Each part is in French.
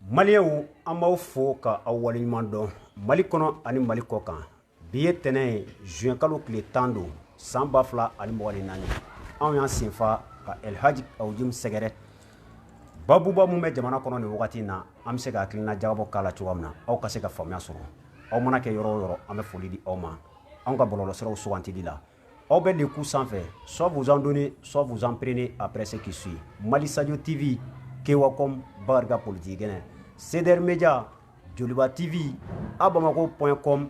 Malien an b'aw fo ka aw waleɲuman dɔn Mali kɔnɔ ani Mali kɔ kan bi ye tɛnɛn juin kalo tile 10 don san 2024 anw y'an senfa ka El Hadji Jim sɛgɛrɛ babuba mun bɛ jamana kɔnɔ ni wagati na an bɛ se ka hakilina jagabɔ k'a la cogoya min na aw ka se ka faamuya sɔrɔ aw mana kɛ yɔrɔ o yɔrɔ an bɛ foli di aw ma anw ka bɔlɔlɔsiraw sugantili la aw bɛ l'écoute sanfɛ soit vous en donnez soit vous en prenez après ce qui suit Mali Sadio TV Kewacom Bakari politique gɛnɛ CDR Media Joliba TV abamako.com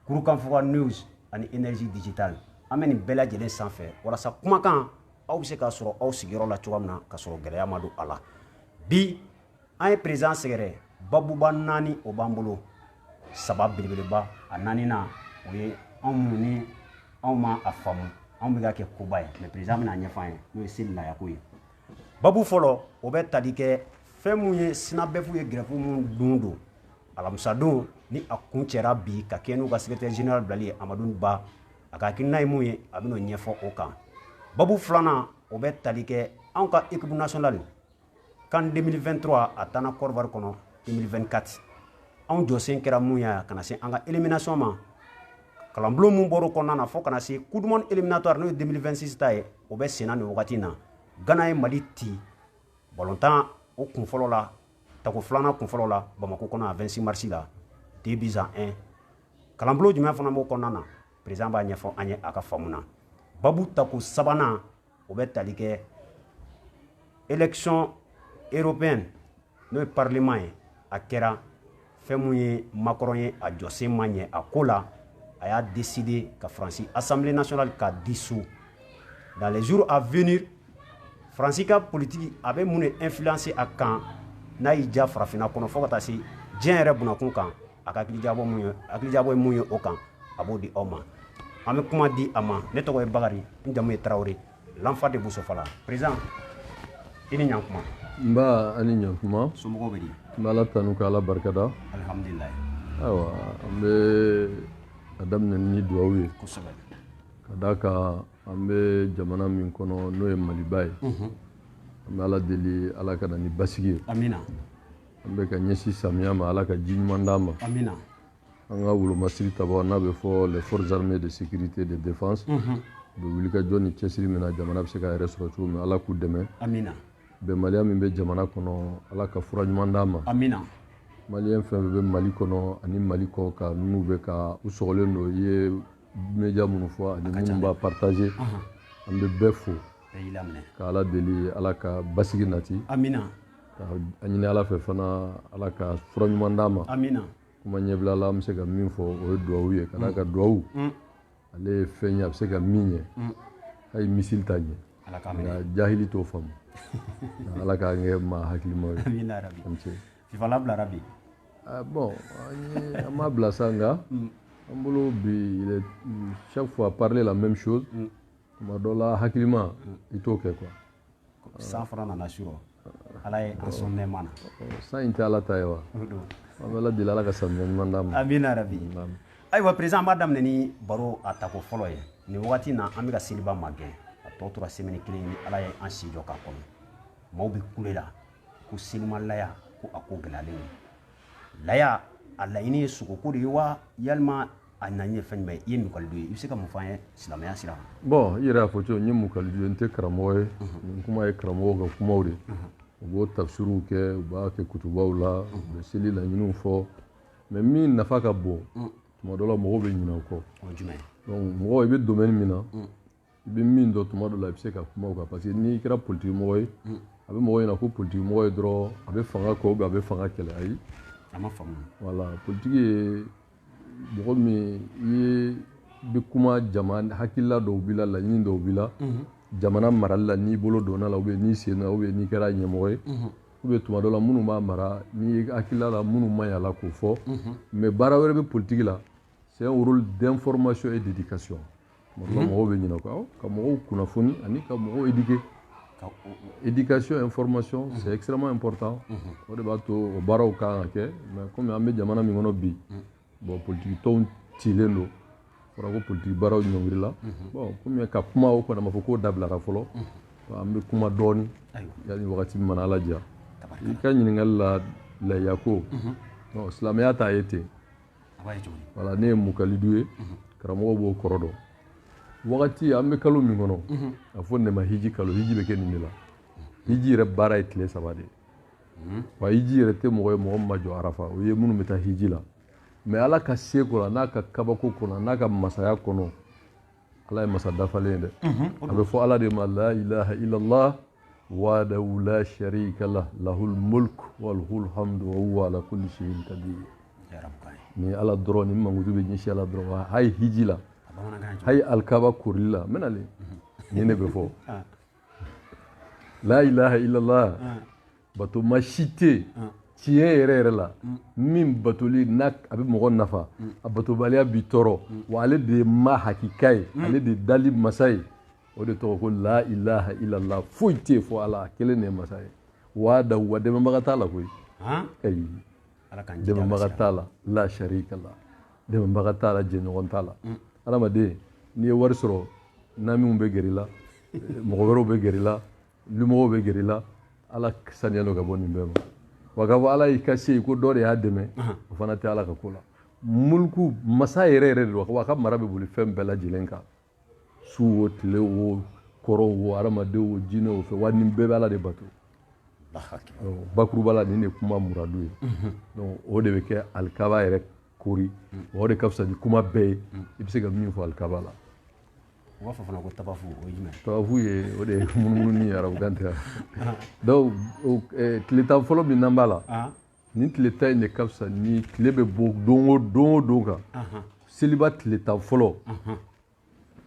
Kurukanfuga News ani Énergie Digital an bɛ nin bɛɛ lajɛlen sanfɛ walasa kumakan aw bɛ se ka sɔrɔ aw sigiyɔrɔ la cogoya min na ka sɔrɔ gɛlɛya ma don a la bi an ye président sɛgɛrɛ babuba 4 o b'an bolo saba belebeleba a 4nan o ye anw minnu ni anw ma a faamu anw bɛ ka kɛ koba ye mais président bɛna ɲɛfɔ an ye n'o ye Seli Layako ye babu fɔlɔ o bɛ tali kɛ fɛn mun ye sinabefu ye grève mun dun don alamisa don ni a kun cɛra bi ka kɛ n'u ka secrétaire général bilali ye Amadou Ba a ka hakilina ye mun ye a bɛn'o ɲɛfɔ o kan babu filanan o bɛ tali kɛ anw ka équipe nationale CAN 2023 a taana Côte d'Ivoire kɔnɔ 2024 anw jɔsen kɛra mun ye ka na se an ka élimination ma kalanbulon mun bɔr'o kɔnɔna na fo kana se Coupe du monde éliminatoire n'o ye 2026 ta ye o bɛ senna nin wagati na Ghana ye Mali ti ballontan o kun fɔlɔ la tako filanan kun fɔlɔ la Bamako kɔnɔ a 26 mars la 2 buts à 1 kalanbulon jumɛn fana b'o kɔnɔna na président b'a ɲɛfɔ an ye a ka faamu na babu tako sabanan o bɛ tali kɛ élection européenne n'o ye parlement ye a kɛra fɛn mun ye Macron ye a jɔsen ma ɲɛ a ko la a y'a décidé ka Faransi Assemblée nationale ka dissous dans les jours à venir Faransi ka politique a bɛ mun de influencer a kan n'a y'i ja farafinna kɔnɔ fo ka taa se diɲɛ yɛrɛ bunakun kan a ka hakilijakabɔ ye mun ye o kan a b'o di aw ma an bɛ kuma di a ma ne tɔgɔ ye Bakari n jamu ye Tarawele l'enfant de Boussoufala président i ni ɲankuma n b'a ani ɲankuma somɔgɔw bɛ di n bɛ Ala tanu ka Ala barikada alhamdulilayi ayiwa an bɛ a daminɛ ni duwawu ye kosɛbɛ ka d'a kan an bɛ jamana min kɔnɔ n'o ye Maliba ye an bɛ Ala deli Ala ka na ni basigi ye amina an bɛ ka ɲɛsin samiya ma Ala ka ji ɲuman d'an ma amina an ka wolomasiri tabɔ n'a bɛ fɔ les forces armées de sécurité et de défense u bɛ wulikajɔ ni cɛsiri min na jamana bɛ se ka yɛrɛ sɔrɔ cogo min Ala k'u dɛmɛ amina bɛnbaliya min bɛ jamana kɔnɔ Ala ka fura ɲuman d'an ma amina maliyɛn fɛn fɛn bɛ Mali kɔnɔ ani Mali kɔ kan minnu bɛ ka u sɔgɔlen don i ye média minnu fɔ ani minnu b'a partager an bɛ bɛɛ fo ka Ala deli Ala ka basigi nati amina ka a ɲini Ala fɛ fana Ala ka fura ɲuman d'an ma amina kuma ɲɛbila la an bɛ se ka min fɔ o ye duwawu ye ka d'a ka duwawu ale ye fɛn ye a bɛ se ka min ɲɛ hali misili t'a ɲɛ nka jahili t'o faamu Ala k'an kɛ maa hakilimaw ye amina rabi FIFA labilara bi bon an m'a bila sa nka an bolo bi il est chaque fois parler la même chose tuma dɔ la hakilima i t'o kɛ quoi san fana nana surɔ Ala ye an sɔn nɛɛma na san in tɛ Ala ta ye wa an bɛ Ala deli Ala ka samiya ɲuman d'an ma amina rabi ayiwa président an b'a daminɛ ni baro a tako fɔlɔ ye nin wagati na an bɛ ka seliba magɛn a tɔ tora semaine kelen ni Ala ye an si jɔ k'a kɔnɔ maaw bɛ kule la ko selima laya ko a ko gɛlɛyalen don laya a laɲini ye sogoko de ye wa yalima a naɲini ye fɛn jumɛn ye i ye mukalidu ye i bɛ se ka mun fɔ an ye silamɛya sira kan bon i yɛrɛ y'a fɔ cogo n ye mukalidu ye n tɛ karamɔgɔ ye nin kuma ye karamɔgɔw ka kumaw de u b'o tafsiriw kɛ u b'a kɛ kutubaw la u bɛ seli laɲiniw fɔ mais min nafa ka bon tuma dɔ la mɔgɔw bɛ ɲinɛ o kɔ donc mɔgɔ i bɛ domaine min na i bɛ min dɔn tuma dɔ la i bɛ se ka kuma o kan parce que n'i kɛra politique mɔgɔ ye a bɛ mɔgɔ ɲɛna ko politique mɔgɔ ye dɔrɔn a bɛ fanga kɔ ou bien a bɛ fanga kɛlɛ ayi a ma faamu voilà politique ye mɔgɔ min i bɛ kuma jama hakilila dɔw b'i la laɲini dɔw b'i la jamana marali la n'i bolo donna la ou bien n'i sen na ou bien n'i kɛra ɲɛmɔgɔ ye ou bien tuma dɔ la minnu b'a mara n'i hakilila la minnu man ɲi a la k'o fɔ mais baara wɛrɛ bɛ politique la c'est un rôle d'information et d'éducation tuma dɔ la mɔgɔw bɛ ɲinɛ o kan ka mɔgɔw kunnafoni ani ka mɔgɔw éduquer éducation information c'est extrêmement important o de b'a to o baaraw kan ka kɛ mais comme an bɛ jamana min kɔnɔ bi bon politique tɔnw cilen don fɔra ko politique baaraw ɲɔngirila bon comme ka kuma o kɔni a ma fɔ k'o dabilara fɔlɔ an bɛ kuma dɔɔni yanni wagati min mana Ala diya i ka ɲininkali la laya ko non silamɛya t'a ye ten voilà ne ye mukalidu ye karamɔgɔ b'o kɔrɔ dɔn wagati an bɛ kalo min kɔnɔ a fɔ nin ma hiji kalo hiji bɛ kɛ nin de la hiji yɛrɛ baara ye tile 3 de ye wa hiji yɛrɛ tɛ mɔgɔ ye mɔgɔ min ma jɔ arafa o ye minnu bɛ taa hiji la mais ala ka seko la n'a ka kabako kɔnɔ n'a ka masaya kɔnɔ ala ye masa dafalen ye dɛ a bɛ fɔ ala de ma la ilaha illallah wahdahu la sharika lah lahul mulk wa lahul hamdu wa huwa ala kulli shay'in qadir ni ala dɔrɔn ni mangudu bɛ ɲɛsin ala dɔrɔn wa hayi hiji la hayi alkaba kurili la mɛ nale ni ne bɛ fɔ la ilaha illallah bato ma si tɛ tiɲɛ yɛrɛ yɛrɛ la min batoli n'a a bɛ mɔgɔ nafa a batobaliya b'i tɔɔrɔ wa ale de ye ma hakika ye ale de ye dali masa ye o de tɔgɔ ko la ilaha illallah foyi tɛ fɔ ala kelen de ye masa ye wa dɛmɛbaga t'a la koyi ayi dɛmɛbaga t'a la la sharika la dɛmɛbaga t'a la jɛɲɔgɔn t'a la adamaden n'i ye wari sɔrɔ naminw bɛ gɛrɛ i la mɔgɔ wɛrɛw bɛ gɛrɛ i la limɔgɔw bɛ gɛrɛ i la ala saniyalen ka bɔ nin bɛɛ ma wa ka fɔ ala y'i ka se ko dɔ de y'a dɛmɛ o fana tɛ ala ka ko la mulku masa yɛrɛ yɛrɛ de don wa a ka mara bɛ boli fɛn bɛɛ lajɛlen kan su o tile o kɔrɔw o adamadenw o jinɛw o fɛ wa nin bɛɛ bɛ ala de bato bakuruba la nin de kuma muradu ye donc o de bɛ kɛ alikaba yɛrɛ kori o de ka fisa ni kuma bɛɛ ye i bɛ se ka min fɔ alikaba la u b'a fɔ fana ko tabafu o ye jumɛn tabafu ye o de ye munumunu ni arabukan tɛ donc tile tan fɔlɔ min n'an b'a la nin tile tan in de ka fisa ni tile bɛ bɔ don o don kan seliba tile tan fɔlɔ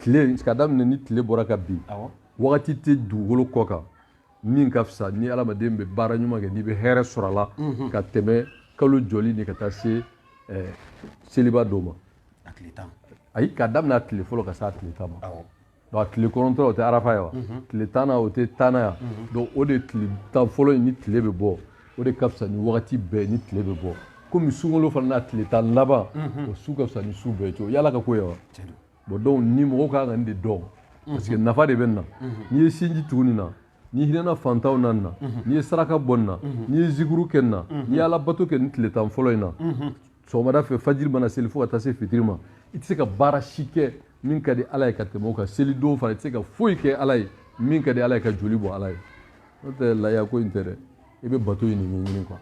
tile ka daminɛ ni tile bɔra ka bin wagati tɛ dugukolo kɔ kan min ka fisa ni adamaden bɛ baara ɲuman kɛ n'i bɛ hɛrɛ sɔrɔ a la ka tɛmɛ kalo jɔli ni ka taa se seliba dɔw ma ayi ka daminɛ a tile fɔlɔ ka se a tile tan ma donc a tile kɔnɔntɔn o tɛ arafa ye wa tile tan na o tɛ tan na yan donc o de tile tan fɔlɔ in ni tile bɛ bɔ o de ka fisa ni wagati bɛɛ ni tile bɛ bɔ komi sunkalo fana n'a tile tan laban o su ka fisa ni su bɛɛ cogo yala ka ko ye wa bon donc ni mɔgɔw ka kan ka nin de dɔn parce que nafa de bɛ nin na n'i ye sinji tugu nin na n'i hinɛna fantanw na nin na n'i ye saraka bɔ nin na n'i ye zikuru kɛ nin na n'i ye alabato kɛ nin tile tan fɔlɔ in na sɔgɔmada fɛ fajiri mana seli fo ka taa se fitiri ma i tɛ se ka baara si kɛ min ka di ala ye ka tɛmɛ o kan selidon fana i tɛ se ka foyi kɛ ala ye min ka di ala ye ka joli bɔ ala ye n'o tɛ laya ko in tɛ dɛ i bɛ bato in de ɲɛɲini quoi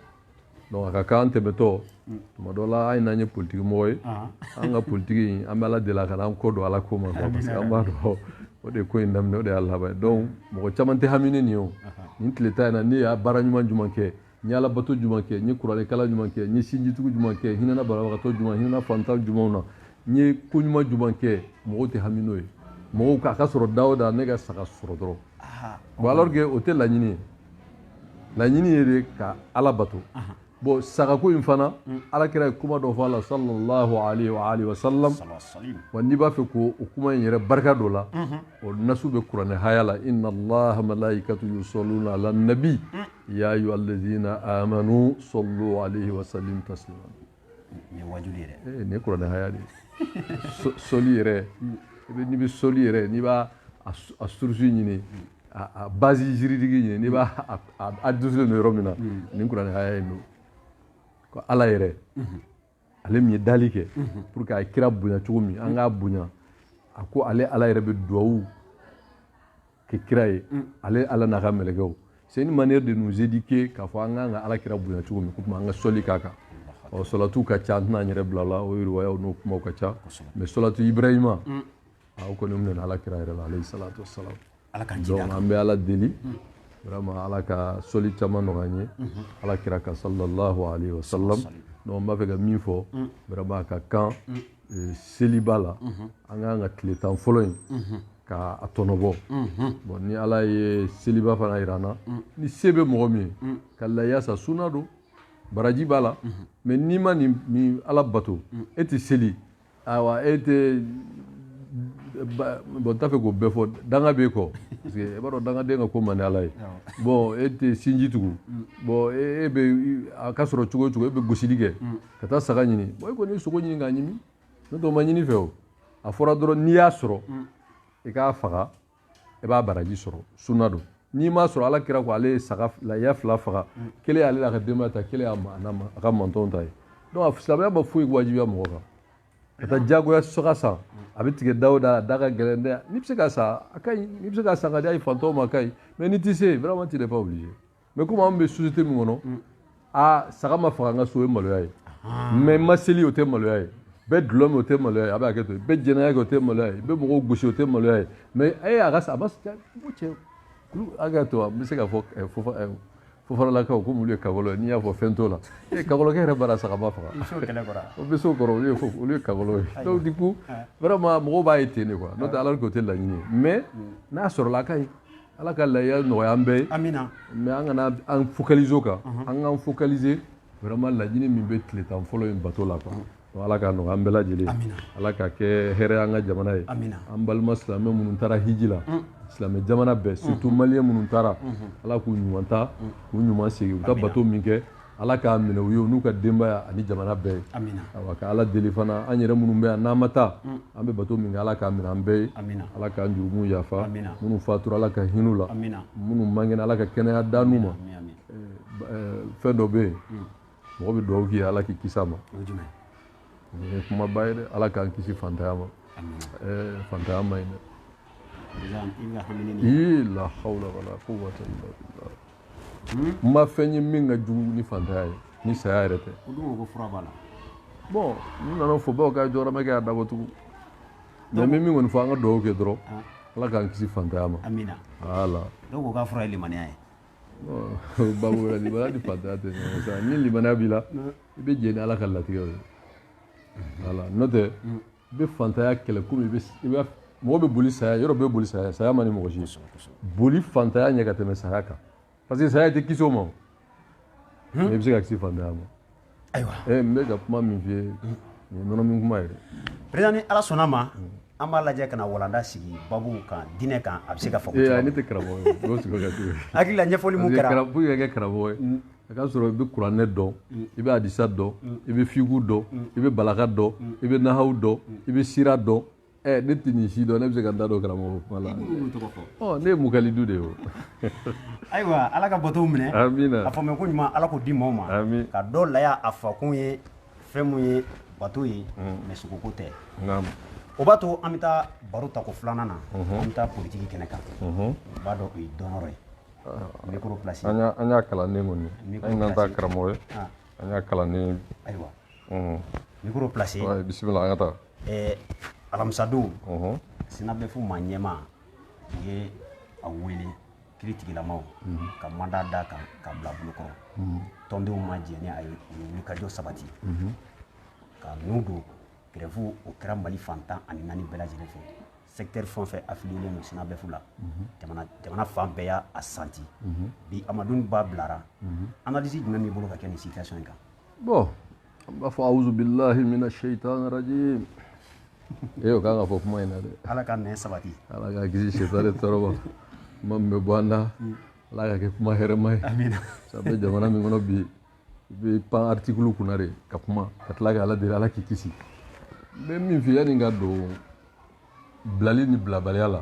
donc a ka kan an tɛmɛtɔ tuma dɔ la an n'an ye politiki mɔgɔ ye an ka politiki in an bɛ ala deli a kana an kɔ don ala ko ma quoi parce que an b'a dɔn o de ye ko in daminɛ o de y'a laban ye donc mɔgɔ caman tɛ hami ne nin ye o nin tile tan in na ne y'a baara ɲuman jumɛn kɛ n ye alabato jumɛn kɛ n ye kuranɛkala jumɛn kɛ n ye sinjitugu jumɛn kɛ hinɛna banabagatɔ jumɛn hinɛna fantan jumɛnw na n ye ko ɲuman jumɛn kɛ mɔgɔw tɛ hami n'o ye mɔgɔw a ka sɔrɔ da o da ne ka saga sɔrɔ dɔrɔn bon alors que o tɛ laɲini ye laɲini ye de ka ala bato bon sagako in fana alakira ye kuma dɔ fɔ a la sallallahu alayhi wa alihi wa sallam wa n'i b'a fɛ ko o kuma in yɛrɛ barika dɔ la o nasu bɛ kuranɛ haya la inna allaha malaikatu yusalluna ala nabi ya ayyuhallazina amanu sallu alayhi wa sallim taslima nin ye kuranɛ haya de ye soli yɛrɛ n'i bɛ soli yɛrɛ n'i b'a source ɲini a base juridigi ɲini n'i b'a dusulen don yɔrɔ min na nin kuranɛ haya in don ko ala yɛrɛ ale min ye dali kɛ pour que a ye kira bonya cogo min an k'a bonya a ko ale ala yɛrɛ bɛ duwawu kɛ kira ye ale ala n'a ka mɛlɛkɛw c'est une manière de nous éduquer k'a fɔ an k'an ka ala kira bonya cogo min ko tuma an ka sɔli k'a kan ɔ sɔlatu ka ca an tɛna an yɛrɛ bila la o riwayaw n'o kumaw ka ca mais sɔlatu ibrahima o kɔni o minɛna ala kira yɛrɛ la alayhi salatu wassalam donc an bɛ ala deli vraiment ala ka soli caman nɔgɔya an ye ala kira ka sallallahu alayhi wa sallam donc n b'a fɛ ka min fɔ vraiment a ka kan seliba la an k'an ka tile tan fɔlɔ in ka a tɔnɔbɔ bon ni ala ye seliba fana yira an na ni se bɛ mɔgɔ min ye ka layasa sunna don baraji b'a la mais n'i ma nin ala bato e tɛ seli ayiwa e tɛ bon n t'a fɛ k'o bɛɛ fɔ danga b'e kɔ parce que e b'a dɔn dangaden ka ko man di ala ye bon e tɛ sinji tugu bon e bɛ a ka sɔrɔ cogo o cogo e bɛ gosili kɛ ka taa saga ɲini bon e kɔni ye sogo ɲini k'a ɲimi n'o tɛ o ma ɲini fɛ o a fɔra dɔrɔn n'i y'a sɔrɔ i k'a faga i b'a baraji sɔrɔ sunna don n'i m'a sɔrɔ ala kira ko ale ye saga laya fila faga kelen y'ale la ka denbaya ta kelen y'a a ka mantɔn ta ye donc silamɛya ma foyi wajibiya mɔgɔ kan ka taa diyagoya saga san a bɛ tigɛ daw da da ka gɛlɛn dɛ n'i bɛ se ka san a ka ɲi n'i bɛ se ka san ka di a ye fantɔw ma a ka ɲi mais n'i tɛ se vraiment tu n'es pas obligé mais comme an bɛ société min kɔnɔ saga ma faga n ka so o ye maloya ye mais ma seli o tɛ maloya ye bɛɛ dulɔ min o tɛ maloya ye a bɛ hakɛ to yen bɛɛ jɛnɛya kɛ o tɛ maloya ye bɛɛ mɔgɔw gosi o tɛ maloya ye mais a ka sa a ma cɛ hakɛ to n bɛ se ka fɔ fofaralakaw ko olu ye kakɔlɔ ye n'i y'a fɔ fɛn t'o la kakɔlɔkɛ yɛrɛ bara sagaba faga o bɛ se o kɔrɔ olu ye kakɔlɔ ye donc du coup vraiment mɔgɔw b'a ye ten de quoi n'o tɛ ala ko tɛ laɲini ye mais n'a sɔrɔla a ka ɲi ala ka lahiya nɔgɔya an bɛɛ ye amina mais an kana an focaliser o kan an k'an focaliser vraiment laɲini min bɛ tile tan fɔlɔ in bato la quoi ala ka nɔgɔya an bɛɛ lajɛlen ala ka kɛ hɛrɛ an ka jamana ye an balima silamɛ minnu taara hiji la silamɛ jamana bɛɛ surtout maliyɛn minnu taara ala k'u ɲuman ta k'u ɲuman segin u ka bato min kɛ ala k'a minɛ u ye u n'u ka denbaya ani jamana bɛɛ ye awa ka ala deli fana an yɛrɛ minnu bɛ yan n'an ma taa an bɛ bato min kɛ ala k'a minɛ an bɛɛ ye ala k'an jurumu yafa minnu fatura ala ka hin'u la minnu mangɛnɛ ala ka kɛnɛya da n'u ma fɛn dɔ bɛ yen mɔgɔ bɛ dugawu k'i ye ala k'i kisi a ma nin ye kumaba ye dɛ ala k'an kisi fantanya ma fantanya ma ɲi dɛ la hawla wala quwwata illa billah n ma fɛn ye min ka jugu ni fantanya ye ni saya yɛrɛ tɛ bon n nana fɔ baw ka jɔyɔrɔ ma kɛ a dabɔ tugun mais min kɔni fɔ an ka dugawu kɛ dɔrɔn ala k'an kisi fantanya ma voilà dɔw ko k'a fura ye limaniya ye babu wɛrɛ limaniya ni fantanya tɛ ɲɔgɔn sa ni limaniya b'i la i bɛ jɛ ni ala ka latigɛw ye voilà n'o tɛ i bɛ fantanya kɛlɛ komi mɔgɔ bɛ boli saya yɔrɔ bɛ boli saya ma ni mɔgɔ si boli fantanya ɲɛ ka tɛmɛ saya kan parce que saya tɛ kisi o ma mais i bɛ se ka kisi fantanya ma ayiwa n bɛ ka kuma min f'i ye nin ye nɔnɔ min kuma ye dɛ président ni ala sɔnna ma an b'a lajɛ ka na walanda sigi babu kan diinɛ kan a bɛ se ka fɔ ne tɛ karamɔgɔ ye o sigi ka to hakili la ɲɛfɔli mun kɛra pour que ka kɛ karamɔgɔ ye a ka sɔrɔ i bɛ kuranɛ dɔn i bɛ hadisa dɔn i bɛ fiqhu dɔn i bɛ balaga dɔn i bɛ nahawu dɔn i bɛ sira dɔn ne tɛ nin si dɔn ne bɛ se ka n da don karamɔgɔ kuma la ne ye mukalidu de ye o ayiwa ala ka bato minɛ a faamuya ko ɲuman ala k'o di maaw ma ka dɔ laya a fakun ye fɛn mun ye bato ye mais sogoko tɛ o b'a to an bɛ taa baro ta ko filanan na an bɛ taa politiki kɛnɛ kan o b'a dɔn o ye dɔnyɔrɔ ye micro place an y'a kalanden kɔni an y'an ta karamɔgɔ ye an y'a kalanden ayiwa micro place bisimila an ka taa alamisadon sinabefu maa ɲɛma u ye a wele kiiri tigilamaw ka manda d'a kan ka bila bolokɔrɔ tɔndenw ma jɛ ni a ye u ye wulikajɔ sabati ka ninnu don grève o kɛra mali fantan ani naani bɛɛ lajɛlen fɛ secteur fɛn o fɛn affilié don sinabefu la jamana fan bɛɛ y'a santi bi amadou ba bilara analyse jumɛn b'i bolo ka kɛ nin situation in kan bon an b'a fɔ awuzu billahi mina shaitan rajim o kan ka fɔ kuma in na dɛ ala ka nɛn sabati ala ka kisi shetani tɔɔrɔ ma kuma min bɛ bɔ an da ala ka kɛ kuma hɛrɛma ye amina sabu jamana min kɔnɔ bi i bɛ pan article kunna de ka kuma ka tila ka ala deli ala k'i kisi n bɛ min f'i ye yanni ka don bilali ni bilabaliya la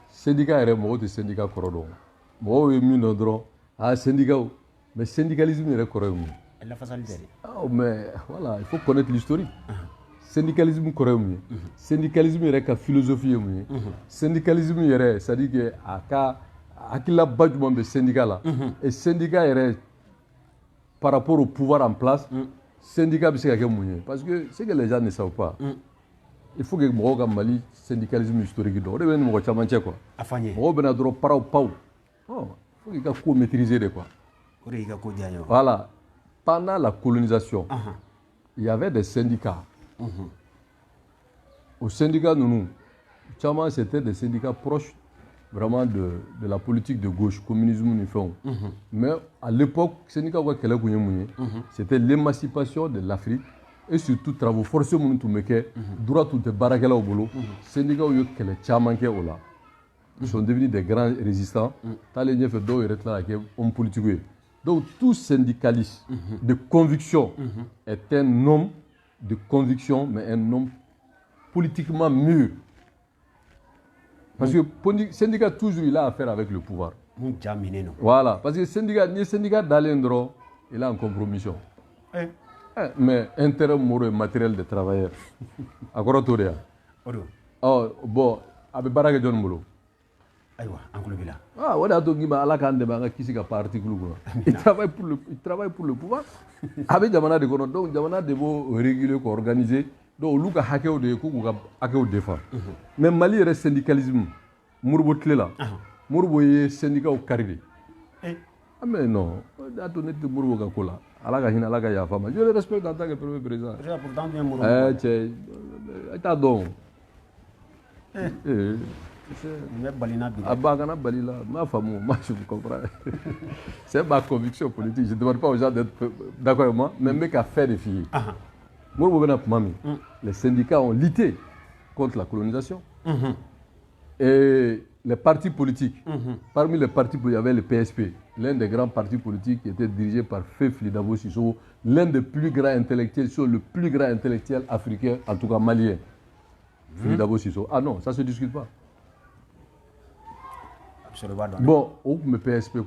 syndicat yɛrɛ mɔgɔw tɛ syndicat kɔrɔ dɔn mɔgɔw ye min dɔn dɔrɔn syndicat mais syndicalisme yɛrɛ kɔrɔ ye mun ye lafasali tɛ dɛ mais voilà il faut connaître l'historique syndicalisme kɔrɔ ye mun ye syndicalisme yɛrɛ ka philosophie ye mun ye syndicalisme yɛrɛ c'est à dire que a ka hakililaba jumɛn bɛ syndicat la et syndicat yɛrɛ par rapport au pouvoir en place syndicat bɛ se ka kɛ mun ye parce que ce que les gens ne savent pas il faut que mɔgɔw ka mali syndicalisme historique dɔn o de bɛ ni mɔgɔ caman cɛ quoi mɔgɔw bɛna dɔrɔn paraw paw il faut k'i ka ko maîtriser de quoi o de y'i ka ko diya ye voilà pendant la colonisation il y avait des syndicats aux syndicats nous c'était des syndicats proches vraiment de la politique de gauche, communisme ni fɛnw mais à l'époque syndicats ka kɛlɛ kun ye mun ye c'était l'émancipation de l'Afrique et surtout travaux forcés minnu tun bɛ kɛ droit tun tɛ baarakɛlaw bolo syndicats ye kɛlɛ caman kɛ o la ils sont devenus des grands résistants taalen ɲɛfɛ dɔw yɛrɛ tila ka kɛ homme politique ye donc tout syndicaliste de conviction est un homme de conviction mais un homme politiquement mûr. Parce que le syndicat, toujours, il a affaire avec le pouvoir. Voilà, parce que le syndicat d'Alendro, il est en compromission. Mais intérêt moraux et matériel des travailleurs. À quoi tu oh, bon, avec Baraka John Molo. Ah, voilà, donc il m'a demandé qui c'est parti. Il travaille pour le pouvoir. Avec Jamana de Gono, donc Jamana de Bo régulier, organisé. Donc, Luka Hakeo de Kouka Hakeo défend. Mais Mali est syndicalisme. Mourbo Tlela. Mourbo est syndicat au Caribé. Ah, mais non, Atonnet de Mourbo Gakola. Alaga Hina Alaga Yafama. Je le respecte en tant que premier président. T'as donc. C'est ma conviction politique. Je ne demande pas aux gens d'être d'accord avec moi, mais mec a fait des filles. Les syndicats ont lutté contre la colonisation. Et les partis politiques, parmi les partis politiques, il y avait le PSP, l'un des grands partis politiques qui était dirigé par Fefli Dabo Sissoko, l'un des plus grands intellectuels, le plus grand intellectuel africain, en tout cas malien. Fefli Dabo Sissoko. Ah non, ça ne se discute pas. Bon, le PSP,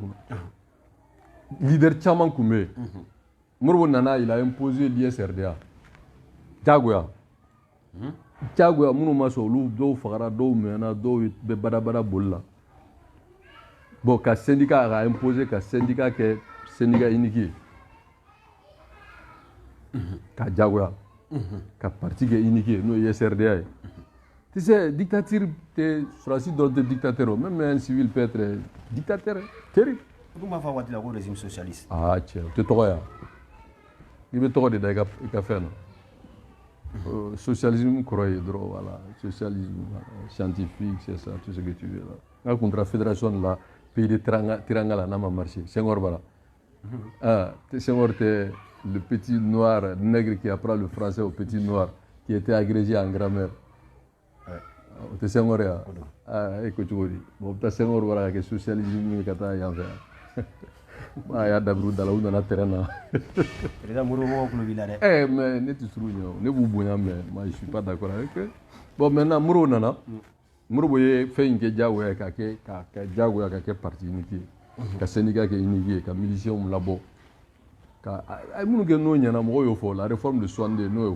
leader Tchaman Koumé, Mourbo Nana, il a imposé l'ISRDA. Tchagoya. Tchagoya, Mounouma Solou, Do Fara, Do Mena, Do Badabada Bolla. Bon, le syndicat a imposé que le syndicat est syndicat unique. Ka Tchagoya. Ka parti est unique, nous ISRDA. Tu sais, dictature, tu choisis d'autres dictateurs, même un civil peut être dictateur, terrible. Comment va le régime socialiste? Ah, tiens, tu es toi. Il veut toi de faire. Socialisme, voilà. Socialisme scientifique, c'est ça, tout ce que tu veux. Là, contre la fédération, là, pays de Tirangala n'a pas marché. Senghor, voilà. Senghor, c'est le petit noir, nègre qui apprend le français au petit noir, qui était agrégé en grammaire. Tu sais, moi, écoute, bon, tu sais, moi, voilà, que socialisme, que tu as y il y a d'abord dans la route dans la terrain. Mais ne te trouves pas, ne vous bouillez, mais moi je ne suis pas d'accord avec eux. Bon, maintenant, Mouro Nana, Mouro fait une Diaoué, Diaoué, qui est parti unique, qui est syndicat qui est unique, qui est militia au labo. La réforme de 62, nous,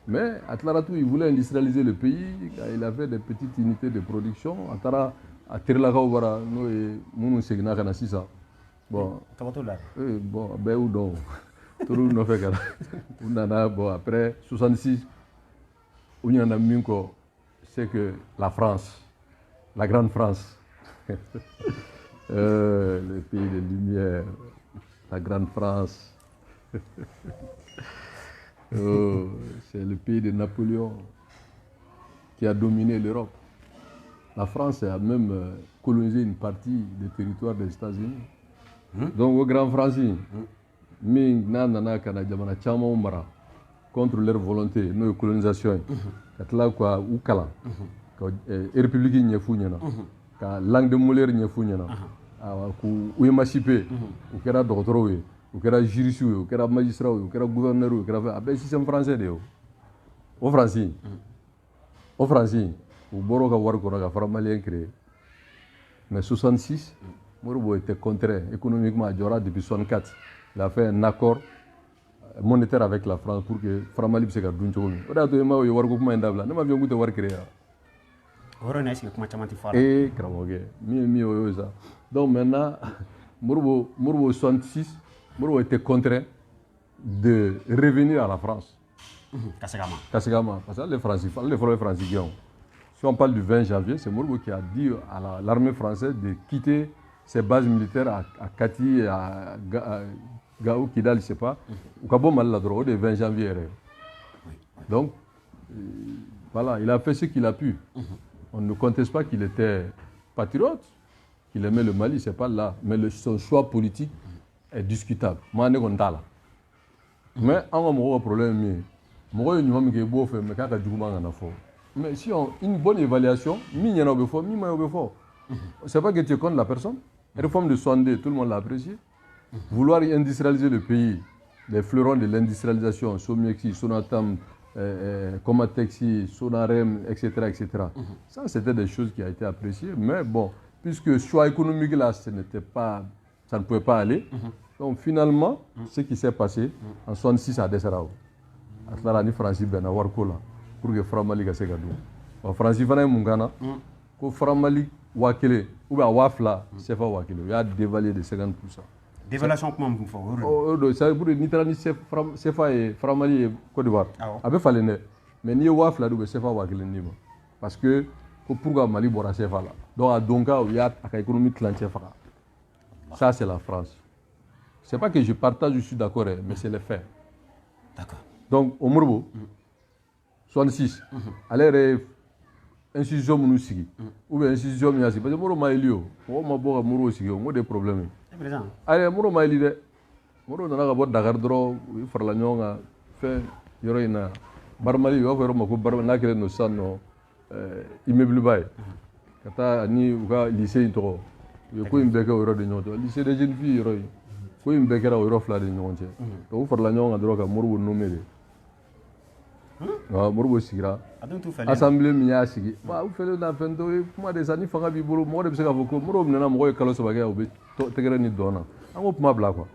mais Atlaratou, il voulait industrialiser le pays, il avait des petites unités de production. Atara, à Tirlakaouara, nous sommes à Sissa. Bon, bon, ben ou donc, tout le monde fait ça. Bon, après 66, on y en a mis c'est que la France, la grande France, le pays des Lumières, la grande France. C'est le pays de Napoléon qui a dominé l'Europe. La France a même colonisé une partie des territoires des États-Unis. Donc, au Grand Français, contre leur volonté, nos colonisations, République la langue de Molière, ou émancipé, ou qui era docteur, ou qui era juriste, ou qui era magistrat, ou qui era gouverneur, ou qui era système français. Au français, au Boroka Warkona, la France malien créé. Mais 66, Morobo était contraint économiquement à Djora depuis 64. Il a fait un accord monétaire avec la France pour que France Mali puisse faire d'un chocolat. On a tout le monde qui a fait un double. Nous m'avions goûté voir créer. Et donc maintenant, Morobo 66, Morobo était contraint de revenir à la France. Kassigama. Parce que les Français, si on parle du 20 janvier, c'est Morobo qui a dit à l'armée française de quitter ses bases militaires à Kati, à Gao, Kidal, je ne sais pas, au Cabo Maladro, le 20 janvier. Donc, voilà, il a fait ce qu'il a pu. On ne conteste pas qu'il était patriote, qu'il aimait le Mali, c'est pas là. Mais son choix politique est discutable. Moi, je ne suis pas là. Mais, on a un problème. Mais si on a une bonne évaluation, c'est pas que tu es contre la personne. Réforme de 62, tout le monde l'a apprécié. Vouloir industrialiser le pays, les fleurons de l'industrialisation, Somiexi, Sonatam, Comatexi, Sonarem, etc. Ça, c'était des choses qui ont été appréciées. Mais bon, puisque choix économique là, ça ne pouvait pas aller. Donc finalement, ce qui s'est passé en 66 à Desarao, à cela, la France ben warko là pour que Framali ga se ga do. France fana mungana ko Framali wakele ou bien wafla c'est pas wakele, il a dévalué de 50%. Dévaluation comment vous faites? Oh, ça pour ni trani c'est pas Framali Côte d'Ivoire. Avec falene mais ni wafla do c'est pas wakele ni parce que pour Mali bora c'est là. Donc à Donka il y a une économie clantière. Ça c'est la France. C'est pas que je partage, je suis d'accord, mais c'est les faits. D'accord. Donc, au Morbo, 66, allez, institution nous signe, ou bien institution nous signe, parce que Moro Maïlio, on m'a beau à Moro signe, on a des problèmes. Allez, Moro Maïli, Moro n'a pas de Dakar draw, il faut la nyonga, fait, Yorina, Barmali, il va faire un peu Barmanakre, nos sons, immeuble bail. Kata, ni, ou lycée, il faut une béque au de Nyoto, lycée des jeunes filles, ko yim be kɛra o yɔrɔ fila de ɲɔgɔn cɛ to u farala ɲɔgɔn kan dɔrɔn ka Moribo nommé de Moribo sigira assemblée min y'a sigi u fɛlen na fɛn tɔ ye kuma de sa ni fanga b'i bolo mɔgɔ de bɛ se k'a fɔ ko Moribo minɛna mɔgɔ ye kalo 3 kɛ u bɛ tɛgɛrɛ ni dɔn na an k'o kuma bila quoi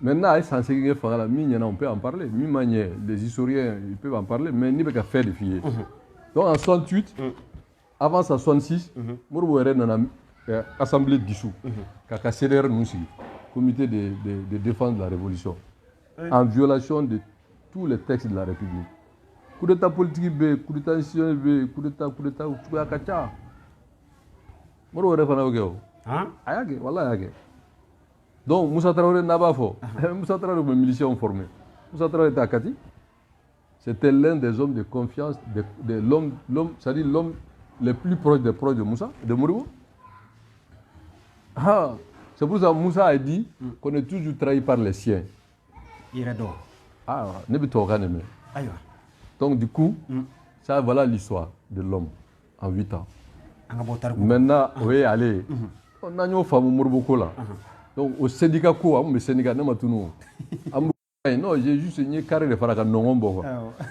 maintenant a ye san 8 kɛ fanga la min ɲɛna on peut en parler min ma ɲɛ les historiens ils peuvent en parler mais ni bɛ ka fait de f'i ye donc en 68 avant ça 66 Moribo yɛrɛ nana assemblée dissous k'a ka CDR ninnu sigi comité de défense de la révolution, en violation de tous les textes de la République. Coup d'état politique B, coup d'état institutionnel B, coup d'état, tout à kacha. Moro refana ogeo. Ayage, wallah ayage. Donc Moussa Traoré n'a pas fait. Moussa Traoré est miliciens formé. Moussa Traoré était à Kati. C'était l'un des hommes de confiance, de l'homme, c'est-à-dire l'homme le plus proche des proches de Moussa, de Moribo. C'est pour ça que Moussa a dit qu'on est toujours trahi par les siens. Ne peut pas aimer. Donc du coup, ça voilà l'histoire de l'homme en 8 ans. Maintenant, oui, allez, on a une femme Moribo là. Donc au syndicat quoi, on me syndicat n'a pas tout nous. Non, j'ai juste signé carré de faire un non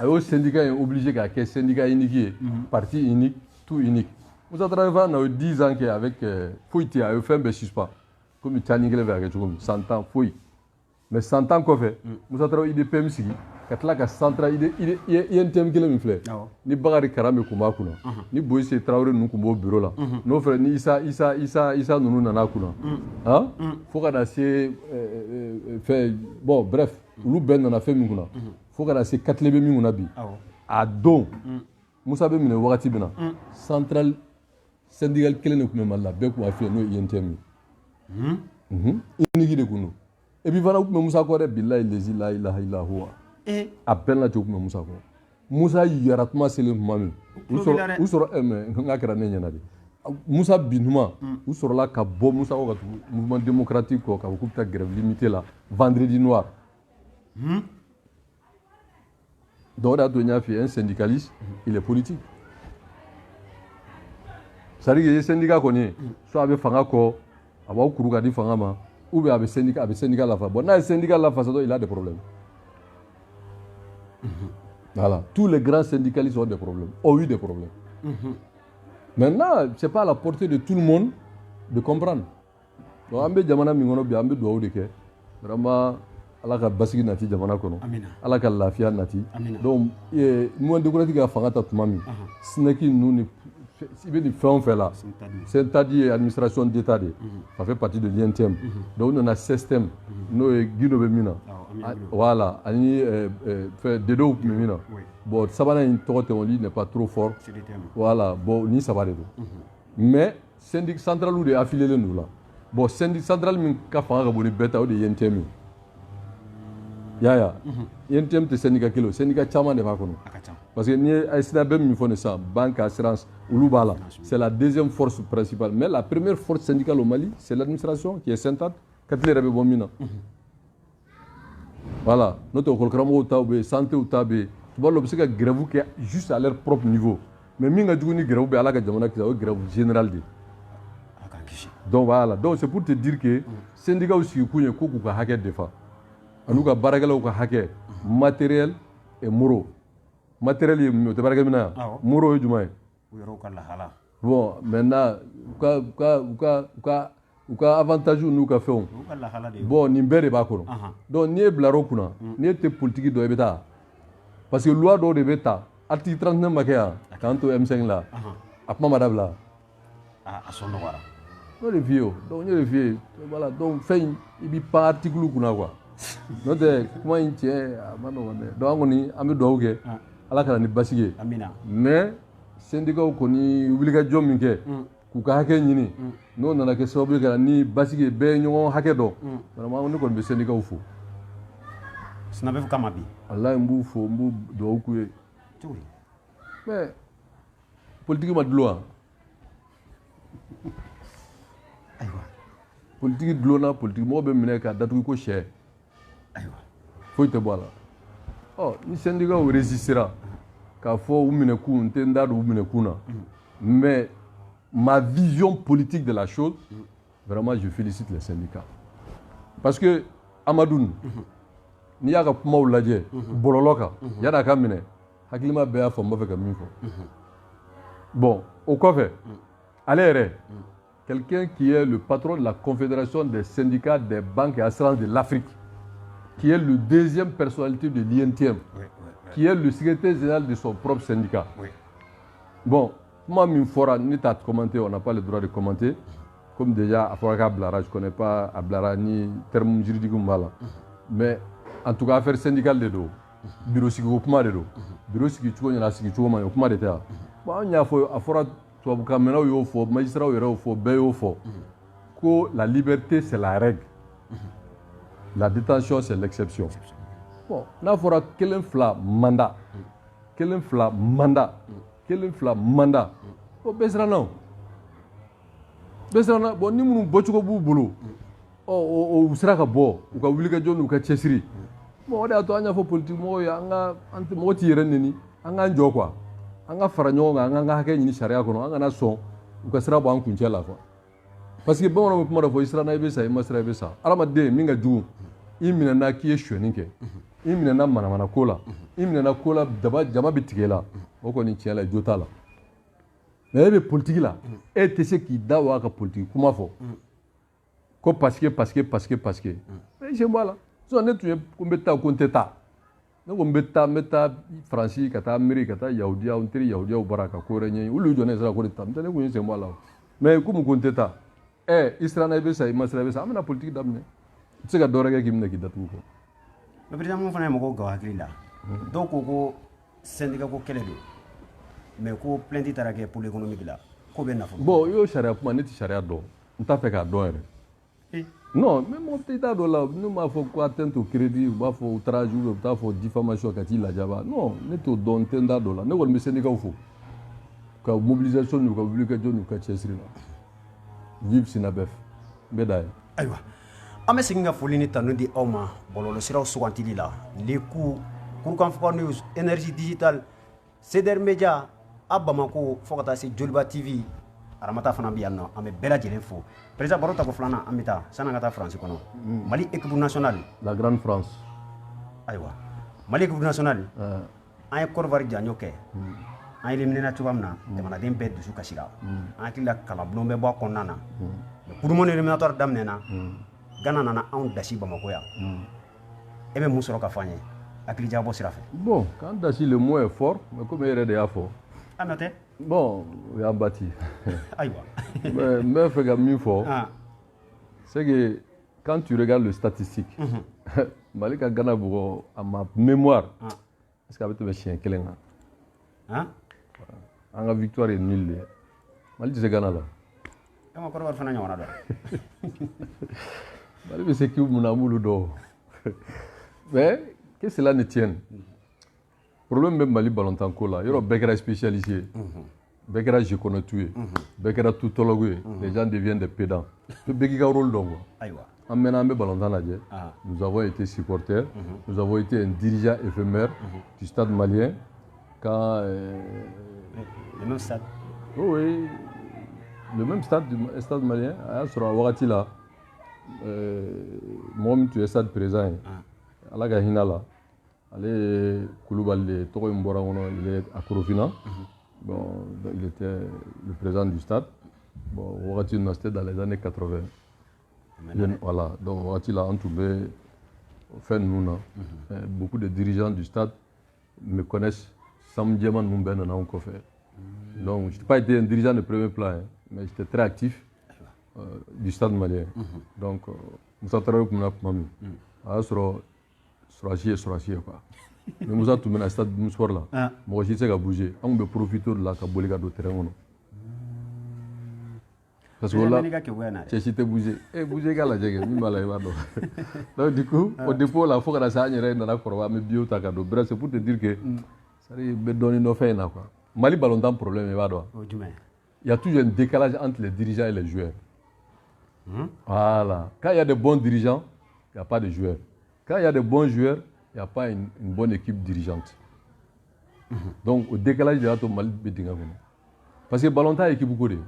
au syndicat est obligé qu'un syndicat unique, parti unique, tout unique. Vous avez travaillé 10 ans avec Fouiti à fait un suspens. Comme tu as dit, 100 ans, fouille. Mais 100 ans, quoi fait? Nous avons travaillé IDPM, quand la centrale, il y a un thème qui me fait. Ni Bagari Karame Kumakuna, ni Boïse Traoré nous kumbo bureau là. Nos frères, ni Issa nous nanakuna. Hein? Faut qu'on ait fait, bon, bref, nous ben on a fait minguna. Faut qu'on ait 4 lébés minguna bi. À Don, Moussa Bemine Wagati Bena, centrale syndical qui est le plus mal là, ben qu'on a fait nous INTM. Inigi de kunu et puis voilà où Moussa Kore billahi lezi la ilaha illa huwa appelle la tuk Moussa Kore Moussa yaratma c'est le mami ou sur ngakra ne nyana de Moussa binuma ou sur la ka bo Moussa ko mouvement démocratique ko ka ko ta grève limitée là vendredi noir donc là Donia fait un syndicaliste il est politique ça dit que les syndicats connaît soit avec fanga ko avoir couru di fangama ou bien avec syndicat la fa bon là syndicat la fa il a des problèmes voilà tous les grands syndicalistes ont des problèmes ont eu des problèmes maintenant c'est pas à la portée de tout le monde de comprendre donc ambe jamana mi ngono bi ambe do de ke vraiment ala ka basigi nati jamana kono ala ka lafiya nati donc nous démocratique a fangata tumami snaki nous ni si bien on fait là, c'est-à-dire administration d'État, ça fait partie de l'INTM. Donc on a un système, nous Guido Bemina, voilà, on fait des deux Bemina. Bon, ça va une torte en ligne n'est pas trop fort. Voilà, bon, ni ça va de mais syndic central ou de affilié nous là. Bon, syndic central min ka fanga boni beta ou de INTM. Ya, INTM te syndicat kilo, syndicat chama ne va kono. Parce que ni Aïsina Bem font ça, banque, assurance, Ouloubala, c'est la deuxième force principale. Mais la première force syndicale au Mali, c'est l'administration qui est Sentat, Katlé Rabé Bomina. Voilà, notre Kolkramo Taube, santé ou Tabe, tu vois l'objet de grève qui est juste à leur propre niveau. Mais Minga Djouni grève, à la Gadjamana qui est une grève générale. Donc voilà, donc c'est pour te dire que syndicat aussi, il y a beaucoup de hackers de fa. En cas, Baragala ou hacker, matériel et moraux. Matériel est moro est du moins. Bon, maintenant, ou ka avantage nous ka fait. Bon, ni bere ba kono. Donc ni blaro kuna, ni te politique do ebeta. Parce que loi do de beta, article 39 makaya, quand au M5 là. Apma madabla. Ah, à son wara. Non les vieux, donc les vieux, voilà, donc fait il bi pas article kuna quoi. Non de comment il tient, donc on y a mis doge. Ala kana ni basige. Amina. Mais syndicat ko ni wulika jom minke. Ku ka hakɛ ɲini n'o nana kɛ sababu ye ka ni basigi bɛɛ ɲɔgɔn hakɛ dɔn vraiment ne kɔni bɛ syndicat fo sinabe fo kama bi Allah n b'u fo n b'u dugawu k'u ye mais politique ma dulon wa ayiwa politique dulonna politique mɔgɔ bɛ minɛ ka datugu ko sɛ ayiwa foyi tɛ bɔ a la ɔ ni syndicat résistera k'a fɔ u minɛ kun n tɛ n da don u minɛ kun na mais ma vision politique de la chose, vraiment je félicite les syndicats. Parce que Amadoun, ni y'a ka kumaw lajɛ bɔlɔlɔ kan yada ka minɛ hakilima bɛɛ y'a fɔ n b'a fɛ ka min fɔ. Bon, au kɔfɛ ale yɛrɛ quelqu'un qui est le patron de la confédération des syndicats des banques et assurances de l'Afrique, qui est le deuxième personnalité de l'INTM, qui est le secrétaire général de son propre syndicat. Bon, moi, min fora, ni t'as commenté, on n'a pas le droit de commenter. Comme déjà, à Foraka Blara, je ne connais pas Ablara ni terme juridique ou mal. Mais en tout cas, affaire syndicale de dos, bureau psychopuma de dos, bureau psychico, il y a psychico, il y a des terres. Bon, il y a à Fora, tu as caméra au faux, magistrat au faux, bé au faux. Que la liberté, c'est la règle. La détention, c'est l'exception. Bon, là, Fora, quel fla mandat. Quel fla mandat. Quel fla mandat. Bon, besrana. Besrana, bon, ni munu bochuko bu bulu. O usra ka bo, u ka wuli ka jonu u ka chesiri. Bon, o de ato anya fo politique mo ya anga anti mo ti yeren ni anga njo quoi. Anga fara nyonga anga hake ni sharia kono anga na son u ka sira bo an kunche la quoi. Parce que bon on me mara fo isra na ibe sa ima sra ibe sa. Ala madde minga ju imina na kiye shweninke. Imina na mana kola. Imina na kola daba jama bitigela. O ko ni tiela jota la. Mais les politiques là, et tu sais qui dawa ka politique comment faut. Ko parce que. Mais c'est moi là. So ne tu kumbeta konteta. Ne kumbeta meta Francis kata Amérique kata Yahudia ontri Yahudia baraka ko renye. Ulu jone sera ko tam. Ne ko c'est moi là. Mais comme konteta. Israël na besa Masra besa amna politique damne. Tu sais ka dorega ki mne ki datu ko. Le président mo fana mo ko gawakili la. Donc ko syndicat ko kele do. Mais ko plainte tarake pour l'économie là ko be nafo bon yo sharia kuma ne ti sharia do nta fe ka do ere non mais mon petit do là nous m'a faut quoi atteinte au crédit ba faut outrage ou ta faut diffamation ka ti la jaba non ne to don tenda do là ne wol me syndicat fo ka mobilisation nous ka public ka nous ka chesri là vive sinabef beday aywa ame singa folini tanu di oma bololo siraw sugantili la les coûts Kurukan Fuka News énergie digitale Ceder Media a Bamako fo ka taa se Joliba TV aramata fana bi yan nɔ an bɛ bɛɛ lajɛlen fo président baro ta ko filanan an bɛ taa san'an ka taa France kɔnɔ Mali équipe nationale la grande France ayiwa Mali équipe nationale an ye Côte d'Ivoire janjo kɛ an éliminé na cogoya min na jamanaden bɛɛ dusu kasira an hakili la kalabulon bɛ bɔ a kɔnɔna na mais coupe du monde éliminatoire daminɛna Ghana nana anw dasi Bamako yan e bɛ mun sɔrɔ ka fɔ an ye hakili jabɔ sira fɛ bon quand dasi le mot est fort mais comme e yɛrɛ de y'a fɔ bon, il y a un bâti. Mais c'est que quand tu regardes les statistiques, Malika Ghana, à ma mémoire, est-ce qu'avec mes chiens, quel est la victoire est nulle. Malika c'est Ghana là. Malika c'est qui mon amour d'or. Mais que cela ne tienne. Problème même Mali ballontan ko là, il y a Bekera spécialisé. Bekera je connais tout. Bekera toutologue. Les gens deviennent des pédants. Le Bekika rôle donc. En menant mes ballontan là, nous avons été supporters, nous avons été un dirigeant éphémère du stade malien quand le même stade. Oui, le même stade du stade malien sur Wagati là. Moi tu es stade présent. À la Hina là. Ale Koulibaly toko mbora ngono ile akorofina Bon, il était le président du stade. Bon, c'était dans les années 80. Voilà, donc il a entouré, fait nous, beaucoup de dirigeants du stade me connaissent. Sam Dieman Mumben en a encore fait. Donc, je n'ai pas été un dirigeant de premier plan, hein, mais j'étais très actif du stade malien. Donc, Moussa Traoré comme Mami. Alors, sur la quoi. Mais Moussa tout le stade de sport là. Moi, je sais qu'à bouger. On peut profiter de la caboliga de terrain. Parce que là, j'ai cité bouger. Et bouger, gars, j'ai donc, du coup, au dépôt, la fois que la sagne est dans la croix, mais bio, t'as cadeau. Bref, c'est pour te dire que ça arrive de donner nos faits. Mali ballon temps problème, il y a toujours un décalage entre les dirigeants et les joueurs. Voilà. Quand il y a des bons dirigeants, il n'y a pas de joueurs. Quand il y a des bons joueurs, il n'y a pas une bonne équipe dirigeante. Donc, au décalage de l'autre, Mali bédinga. Parce que ballon temps, il y a équipe beaucoup de.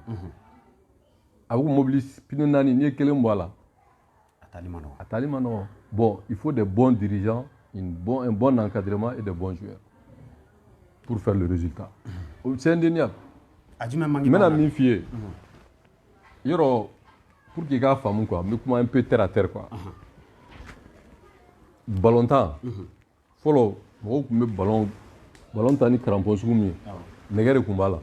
Avec mobilise, puis nous n'avons ni quel là. Atalimano. Bon, il faut des bons dirigeants, un bon encadrement et des bons joueurs pour faire le résultat. C'est indéniable. Maintenant, je suis pour qu'il y ait un femme, mais un peu terre à terre. Ballon temps. Follow, ballon temps, ni crampon soumi. Negere kumbala.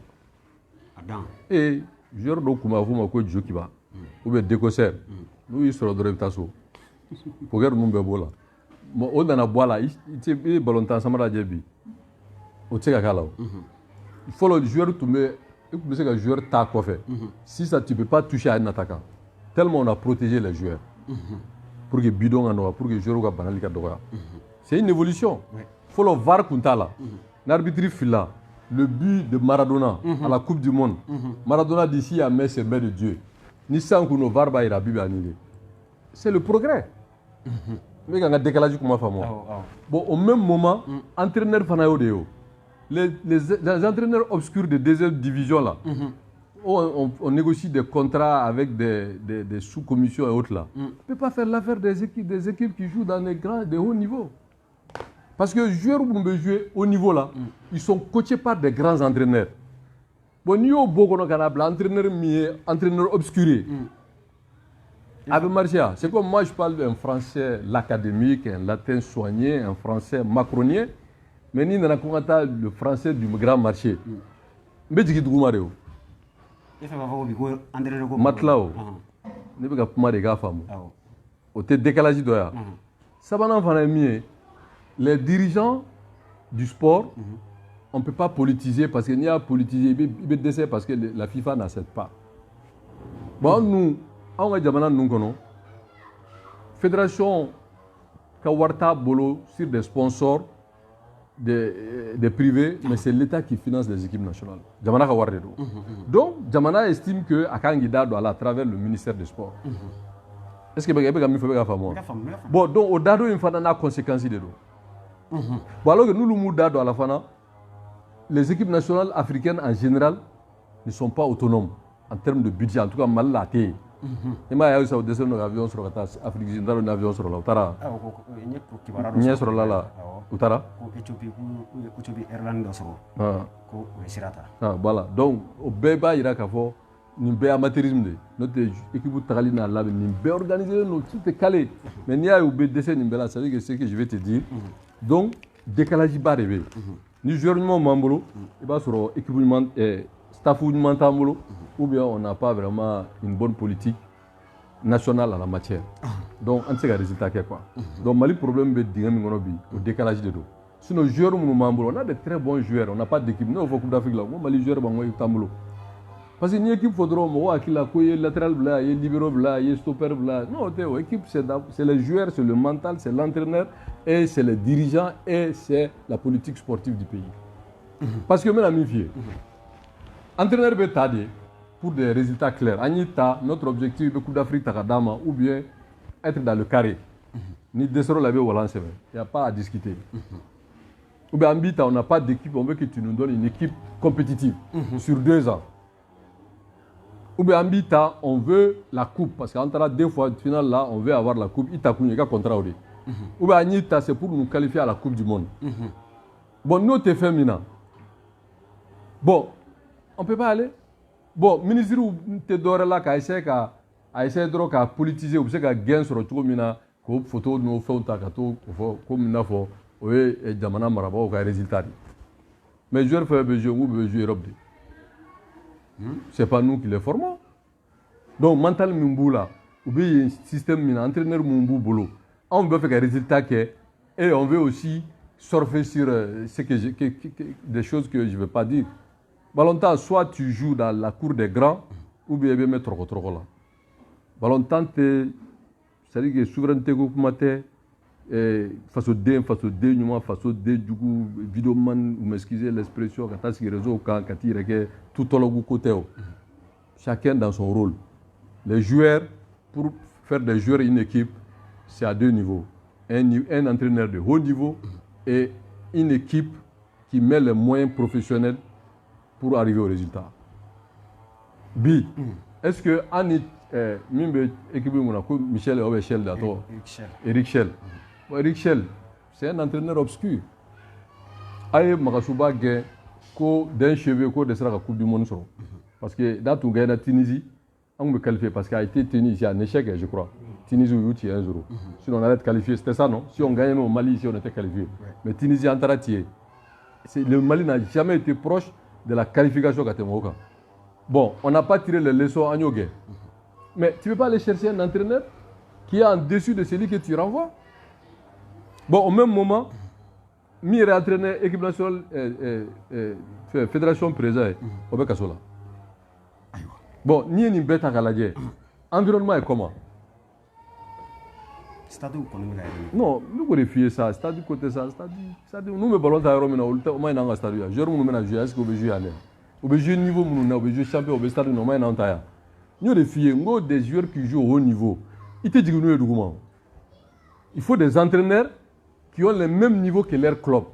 Et joueur do kuma fuma ko jokiba. Ou bien décosseur. Nous il sera de tasso. Pour regarder mon bebola. Mo o dana boala, il ballon temps samara jebi. O tseka kala. Il faut le joueur tomber. Et que le joueur t'a quoi fait. Si ça, tu ne peux pas toucher à un attaquant. Tellement on a protégé les joueurs. Pour que bidon en pour que les joueurs soient banalisés. C'est une évolution. Il faut le VAR Kuntala. L'arbitre fila. Le but de Maradona à la Coupe du Monde. Maradona d'ici à mai, c'est main de Dieu. Ni sans que nos VAR va y annulé. C'est le progrès. Mais quand on a décalage comme ça, bon, au même moment, entraîneur Fanayodeo. Les entraîneurs obscurs de deuxième division là, on négocie des contrats avec des sous-commissions et autres là. On ne peut pas faire l'affaire des équipes qui jouent dans des hauts niveaux. Parce que les joueurs qui peuvent jouer au niveau là, ils sont coachés par des grands entraîneurs. Bon, nous avons beaucoup d'entraîneurs obscurés. Avec Marcia, c'est comme moi je parle un français l'académique, un latin soigné, un français macronien. Mais nous avons le français du grand marché. Mais je dis Matlao, ne peux pas de gars femmes. Au décalage de ça. Ça va nous les dirigeants du sport, on ne peut pas politiser parce qu'il y a politisé, il y a parce que la FIFA n'accepte pas. Bon, nous, on a déjà nous fédération Kawarta Bolo sur des sponsors. Des privés, mais c'est l'État qui finance les équipes nationales. Jamana donc, Jamana estime que Akangida doit aller à travers le ministère des Sports. Est-ce que vous avez fait bon, donc, au dado, il faut des conséquences. Bon, alors que nous, le dado à la fin, les équipes nationales africaines en général ne sont pas autonomes en termes de budget, en tout cas, mal laté. Et moi, il y a eu des avions sur l'Afrique du Sud, un avion sur l'Autara. Il y a sur la Utara. Voilà. Donc, au Béba, il y a qu'à faire un amateurisme. Notre équipe Tagalina là, nous organisé, tout est calé. Mais il y a eu des décès, ça veut dire que c'est ce que je vais te dire. Donc, décalage pas arrivé. Nous jouons Mambolo, il va sur équipement staff ou bien on n'a pas vraiment une bonne politique nationale en la matière. Donc, on sait le résultat qu'il y a quoi. Donc, Mali problème au décalage de dos. Sinon, les joueurs, on a de très bons joueurs, on n'a pas d'équipe. Nous, au Coupe d'Afrique, Mali joueurs, parce que une équipe, il faudra qu'il y ait latéral, il y ait libéro, il y ait stopper. Non, l'équipe, c'est les joueurs, c'est le mental, c'est l'entraîneur, et c'est les dirigeants, et c'est la politique sportive du pays. Parce que, même à mi-fier, l'entraîneur peut t'aider pour des résultats clairs. Anita, notre objectif de Coupe d'Afrique, ou bien être dans le carré. Ni descendre la vie au lance, il n'y a pas à discuter. Ou bien on n'a pas d'équipe, on veut que tu nous donnes une équipe compétitive sur 2 ans. Ou bien on veut la coupe, parce qu'entre 2 fois, final là, on veut avoir la coupe, il y a un contrat. Ou bien Anita, c'est pour nous qualifier à la Coupe du Monde. Bon, nous, t'es féminin. Bon, On ne peut pas aller. Bon, le ministre te donne là, a essayé de politiser, ou qu'à gagner sur le tour, ko photo no fɛnw ta ka to comme n'a fɔ o ye jamana marabagaw ka résultat de mais joueur fɛn bɛ jouer ou bɛ jouer Europe de c'est pas nous qui les formons donc mental min b'u la u bɛ système min na entraîneur min b'u bolo anw bɛ fɛ ka résultat kɛ et on veut aussi surfer sur des choses que je vais pas dire ballon temps soit tu joues dans la cour des grands ou bien i bɛ mɛn tɔrɔkɔ la ballon temps tɛ c'est-à-dire que souveraineté ko kuma tɛ faso den ɲuman faso den jugu videoman vous m'excusez l'expression ka taa sigi réseau kan ka t'i yɛrɛ kɛ tutɔlɔgu ko tɛ o chacun dans son rôle les joueurs pour faire des joueurs une équipe c'est à deux niveaux un entraîneur de haut niveau et une équipe qui met les moyens professionnels pour arriver au résultat bi est-ce que min bɛ équipe mun na ko Michel ou Michel d'ato Eric Schell Eric Schell c'est un entraîneur obscur aye magasuba gɛ ko d'un cheveu ko de sera ka coupe du monde sɔrɔ parce que da tun gagné na Tunisie on peut qualifier parce qu'il a été tenu ici en échec je crois Tunisie ou 1-0 sinon on allait être qualifié c'était ça non si on gagnait au Mali ici on était qualifié mais Tunisie en taratier le Mali n'a jamais été proche de la qualification Katemoka bon on n'a pas tiré les leçons à Nyogé. Mais tu ne peux pas aller chercher un entraîneur qui est en dessus de celui que tu renvoies. Bon, au même moment, Mire entraîneur équipe nationale, fédération présidente, au Bekasola. Bon, ni une bête à Galadje. Environnement est comment? C'est-à-dire non, nous vérifions ça. C'est-à-dire côté ça. C'est-à-dire nous me ballons d'ailleurs au moins dans le stade. Je remonte à jouer. Est-ce que vous jouez à l'air? Vous jouez niveau, vous jouez champion, vous stade normal dans le nous les filles, nous des joueurs qui jouent au haut niveau. Il faut des entraîneurs qui ont le même niveau que leur club.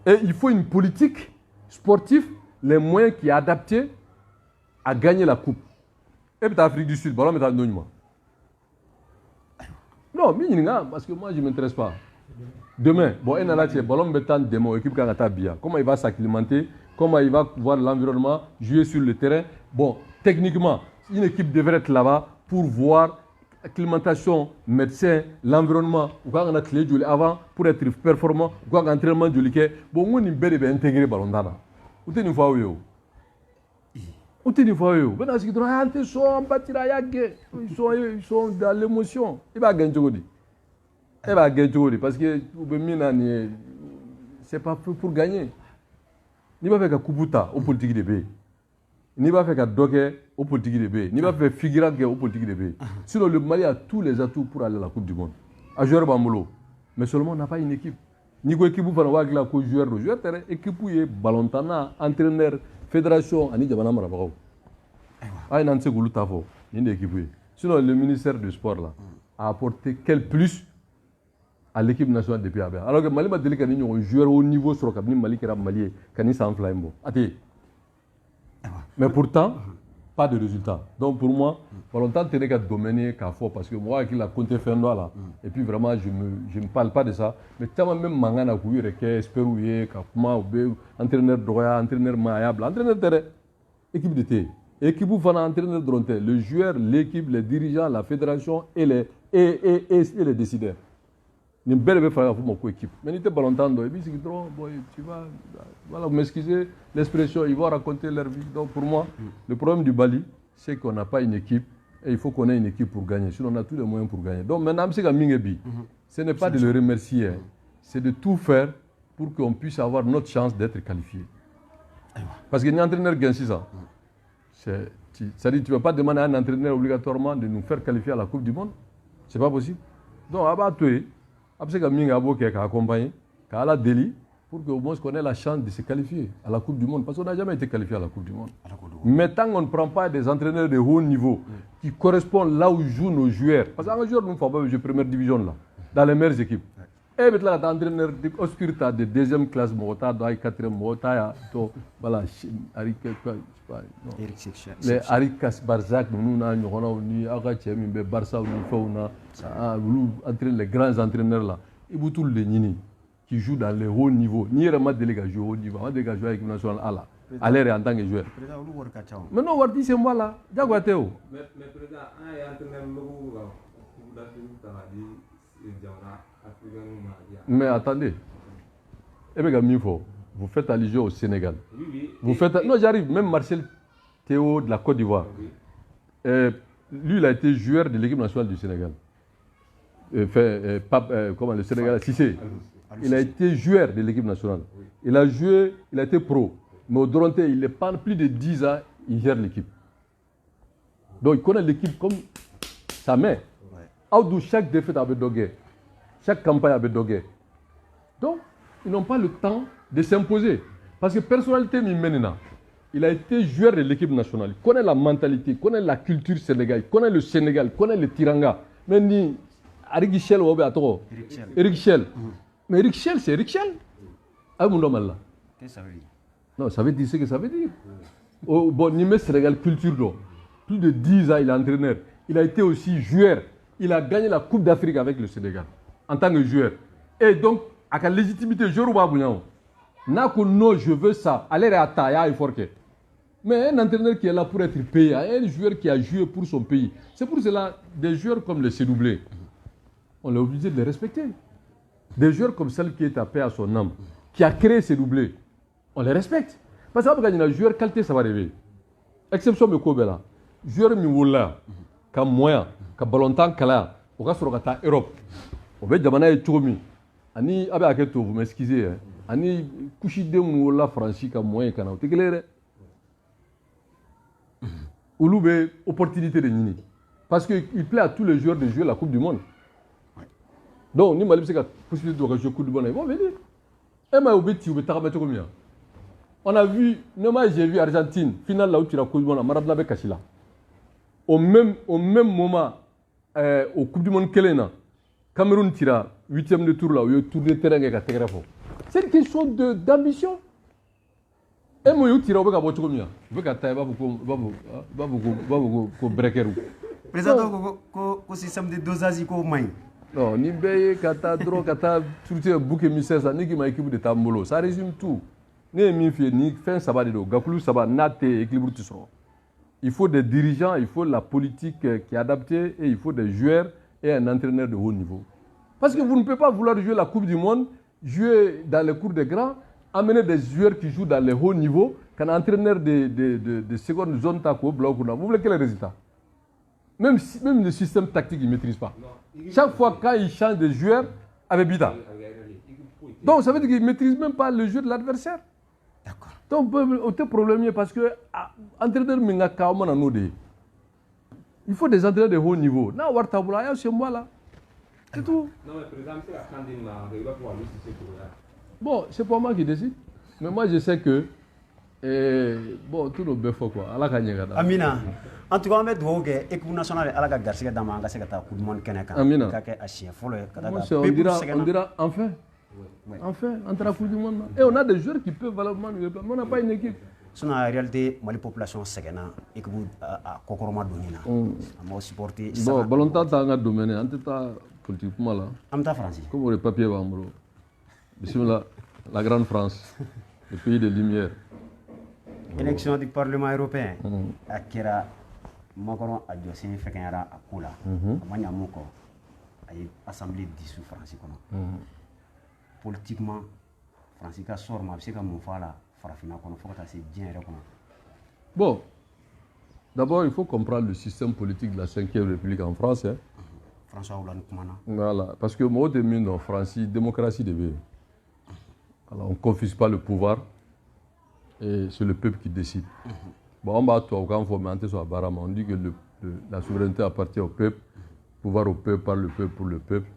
Et il faut une politique sportive, les moyens qui est adaptés à gagner la coupe. Et puis l'Afrique du Sud, ballon non, parce que moi je ne m'intéresse pas. Demain, bon, ballon demain, équipe bien. Comment il va s'acclimater? Comment il va voir l'environnement, jouer sur le terrain. Bon, techniquement, une équipe devrait être là-bas pour voir l'acclimatation, médecin, l'environnement, avant pour être performant, entraînement de l'équipe. Bon, on est intégrer le ballon d'ana. Où est-ce ils sont dans l'émotion. Il va gagner. Parce que c'est pas pour gagner. Ni b'a fɛ ka kubuta o politique de bɛ yen ni b'a fɛ ka dɔ kɛ o politique de bɛ yen ni b'a fɛ figurant kɛ o politique de bɛ yen sinon le Mali a tous les atouts pour aller à la coupe du monde a joueur b'an bolo mais seulement on n'a pas une équipe ni ko équipe fana b'a dilan ko joueur do joueur tɛ dɛ équipe ye ballontanna entraîneur fédération ani jamana marabagaw a ye n'an tɛ se k'olu ta fɔ nin de équipe ye sinon le ministère du sport là a apporté quel plus à l'équipe nationale depuis Abia. Alors que Mali m'a dit qu'il y a un joueur au niveau sur le cabinet Mali qui est Mali, qui est sans flambeau. Mais pourtant, pas de résultat. Donc pour moi, pendant longtemps, tu n'es qu'à dominer qu'à fort parce que moi, avec la compte fait là, et puis vraiment, je ne parle pas de ça. Mais tu as même mangana couille, espérouiller, kapma, entraîneur droit, entraîneur maillable, entraîneur terrain, équipe de thé. Équipe où va entraîneur dronté, le joueur, l'équipe, les dirigeants, la fédération et les décideurs. Ni belle be faire pour mon équipe. Mais n'était pas longtemps et puis c'est trop tu vas voilà vous m'excusez l'expression ils vont raconter leur vie. Donc pour moi le problème du Mali c'est qu'on n'a pas une équipe et il faut qu'on ait une équipe pour gagner. Sinon on a tous les moyens pour gagner. Donc maintenant c'est comme Mingebi. Ce n'est pas de le remercier, c'est de tout faire pour qu'on puisse avoir notre chance d'être qualifié. Parce que un entraîneur gagne ça. C'est-à-dire tu ne vas pas demander à un entraîneur obligatoirement de nous faire qualifier à la Coupe du Monde. C'est pas possible. Donc abattu après que Minga Aboke a accompagné, qu'à la délit, pour qu'au moins qu'on ait la chance de se qualifier à la Coupe du Monde. Parce qu'on n'a jamais été qualifié à la Coupe du Monde. Mais tant qu'on ne prend pas des entraîneurs de haut niveau qui correspondent là où jouent nos joueurs, parce qu'un joueur, nous ne faisons pas jouer première division là, dans les meilleures équipes. Et maintenant, l'entraîneur obscur de deuxième classe, de quatrième, voilà, les Arikas Barzak, nous avons Barça, les grands entraîneurs là, et vous tous les Nini qui jouent dans les hauts niveaux. Ni Rama Déléga joue au haut niveau, Rama Déléga joue avec l'équipe nationale. à l'air en tant que joueur. Mais non, Warti, c'est moi là. Diagoateo. Mais président, il y a un entraîneur mais attendez. Vous faites allusion au Sénégal. Oui. Vous faites... Non, j'arrive. Même Marcel Théo de la Côte d'Ivoire. Lui, il a été joueur de l'équipe nationale du Sénégal. Comment le Sénégal, Cissé. Il a été joueur de l'équipe nationale. Il a joué, il a été pro. Mais au Doronté, il est pas plus de 10 ans, il gère l'équipe. Donc il connaît l'équipe comme sa main. D'où chaque défaite avait dogué. Chaque campagne avait dogué. Donc, ils n'ont pas le temps de s'imposer. Parce que personnalité, il a été joueur de l'équipe nationale. Il connaît la mentalité, il connaît la culture sénégalaise, il connaît le Sénégal, il connaît le Tiranga. Mais ni Eric Schell, Eric Schell. Mais Eric Schell, c'est Eric Schell. Qu'est-ce que ça veut dire? Non, ça veut dire ce que ça veut dire. Bon, Nimé Sénégal culture d'eau. Plus de 10 ans, il est entraîneur. Il a été aussi joueur. Il a gagné la Coupe d'Afrique avec le Sénégal en tant que joueur. Et donc, à la légitimité, je non, je veux ça. Aller à Taya et Forke. Mais un entraîneur qui est là pour être payé, un joueur qui a joué pour son pays. C'est pour cela, des joueurs comme le C-doublé, on est obligé de les respecter. Des joueurs comme celle qui est tapée à son âme, qui a créé C-doublé, on les respecte. Parce que quand il y a un joueur qualité, ça va arriver. Exception de Kobela. Joueur Miwola, qui a moyen, qui a ballontan, qui a Europe. On veut demander à Tchoumi. Ani abe aketo, vous m'excusez. Ani kushide Miwola Franchi, qui a moyen, qui a un peu. Ouloube, opportunité de Nini. Parce qu'il plaît à tous les joueurs de jouer la Coupe du Monde. Donc, ni malib c'est que possibilité de jouer la Coupe du Monde. Ils vont venir. Et moi, on a vu, j'ai vu Argentine, finale là où tu as Coupe du Monde, Maradona avec Kachila. Au même moment, au Coupe du Monde Kelena, Cameroun tira 8e de tour là où il y a tour de terrain avec Tegrafo. C'est une question d'ambition. Et moi, je tire au bec à votre commune. Je veux que tu aies breaker. Président, que système de dosage ko mai. Non, ni beye kata dro kata turte bouke misesa ni ki ma équipe de Tambolo. Ça résume tout. Ni mi fi ni fin sabade do gakulu sabade nate équilibre tout ça. Il faut des dirigeants, il faut la politique qui est adaptée et il faut des joueurs et un entraîneur de haut niveau. Parce que vous ne pouvez pas vouloir jouer la Coupe du Monde, jouer dans les cours des grands, amener des joueurs qui jouent dans les hauts niveaux, qu'un entraîneur de seconde zone taco bloc. Vous voulez quel résultat? Même le système tactique, il ne maîtrise pas. Chaque fois quand il change de joueur, avec Bida. Donc ça veut dire qu'il ne maîtrise même pas le jeu de l'adversaire. D'accord. Donc c'est problème parce que entraîneur il faut des entraîneurs de haut niveau. Là, c'est moi là. C'est tout. Non, mais président, c'est la candine là, il va pouvoir lui c'est pour là. Bon, c'est pas moi qui décide. Mais moi, je sais que. Bon, tout le bœuf, quoi. Amina. En tout cas, on met drogue, équipe nationale, à la Garcia Damanga, c'est que tu as coup de monde Kanaka. Amina. On dira enfin. Enfin, entre la Coupe du Monde. Et on a des joueurs qui peuvent valablement nous mais on n'a pas une équipe. C'est une réalité, la population Segana, équipe à Kokoroma Donina. On supporter. Bon, volontaire dans un domaine, en tout cas, politiquement là. Amta France. Comme le papier va en la grande France, le pays des Lumières. Élection du Parlement européen. Akira Macron a dossier fait qu'il y a à Kula. Amanya Moko a assemblée dissous France. Politiquement, France sort, mais c'est comme mon frère là, Farafina, qu'on faut que c'est bien. Bon, d'abord, il faut comprendre le système politique de la 5e République en France. Hein. François Hollande, voilà, parce que moi, je en France, démocratie de vie. Alors, on ne confisque pas le pouvoir et c'est le peuple qui décide. Bon, on dit que la souveraineté appartient au peuple, pouvoir au peuple, par le peuple, pour le peuple.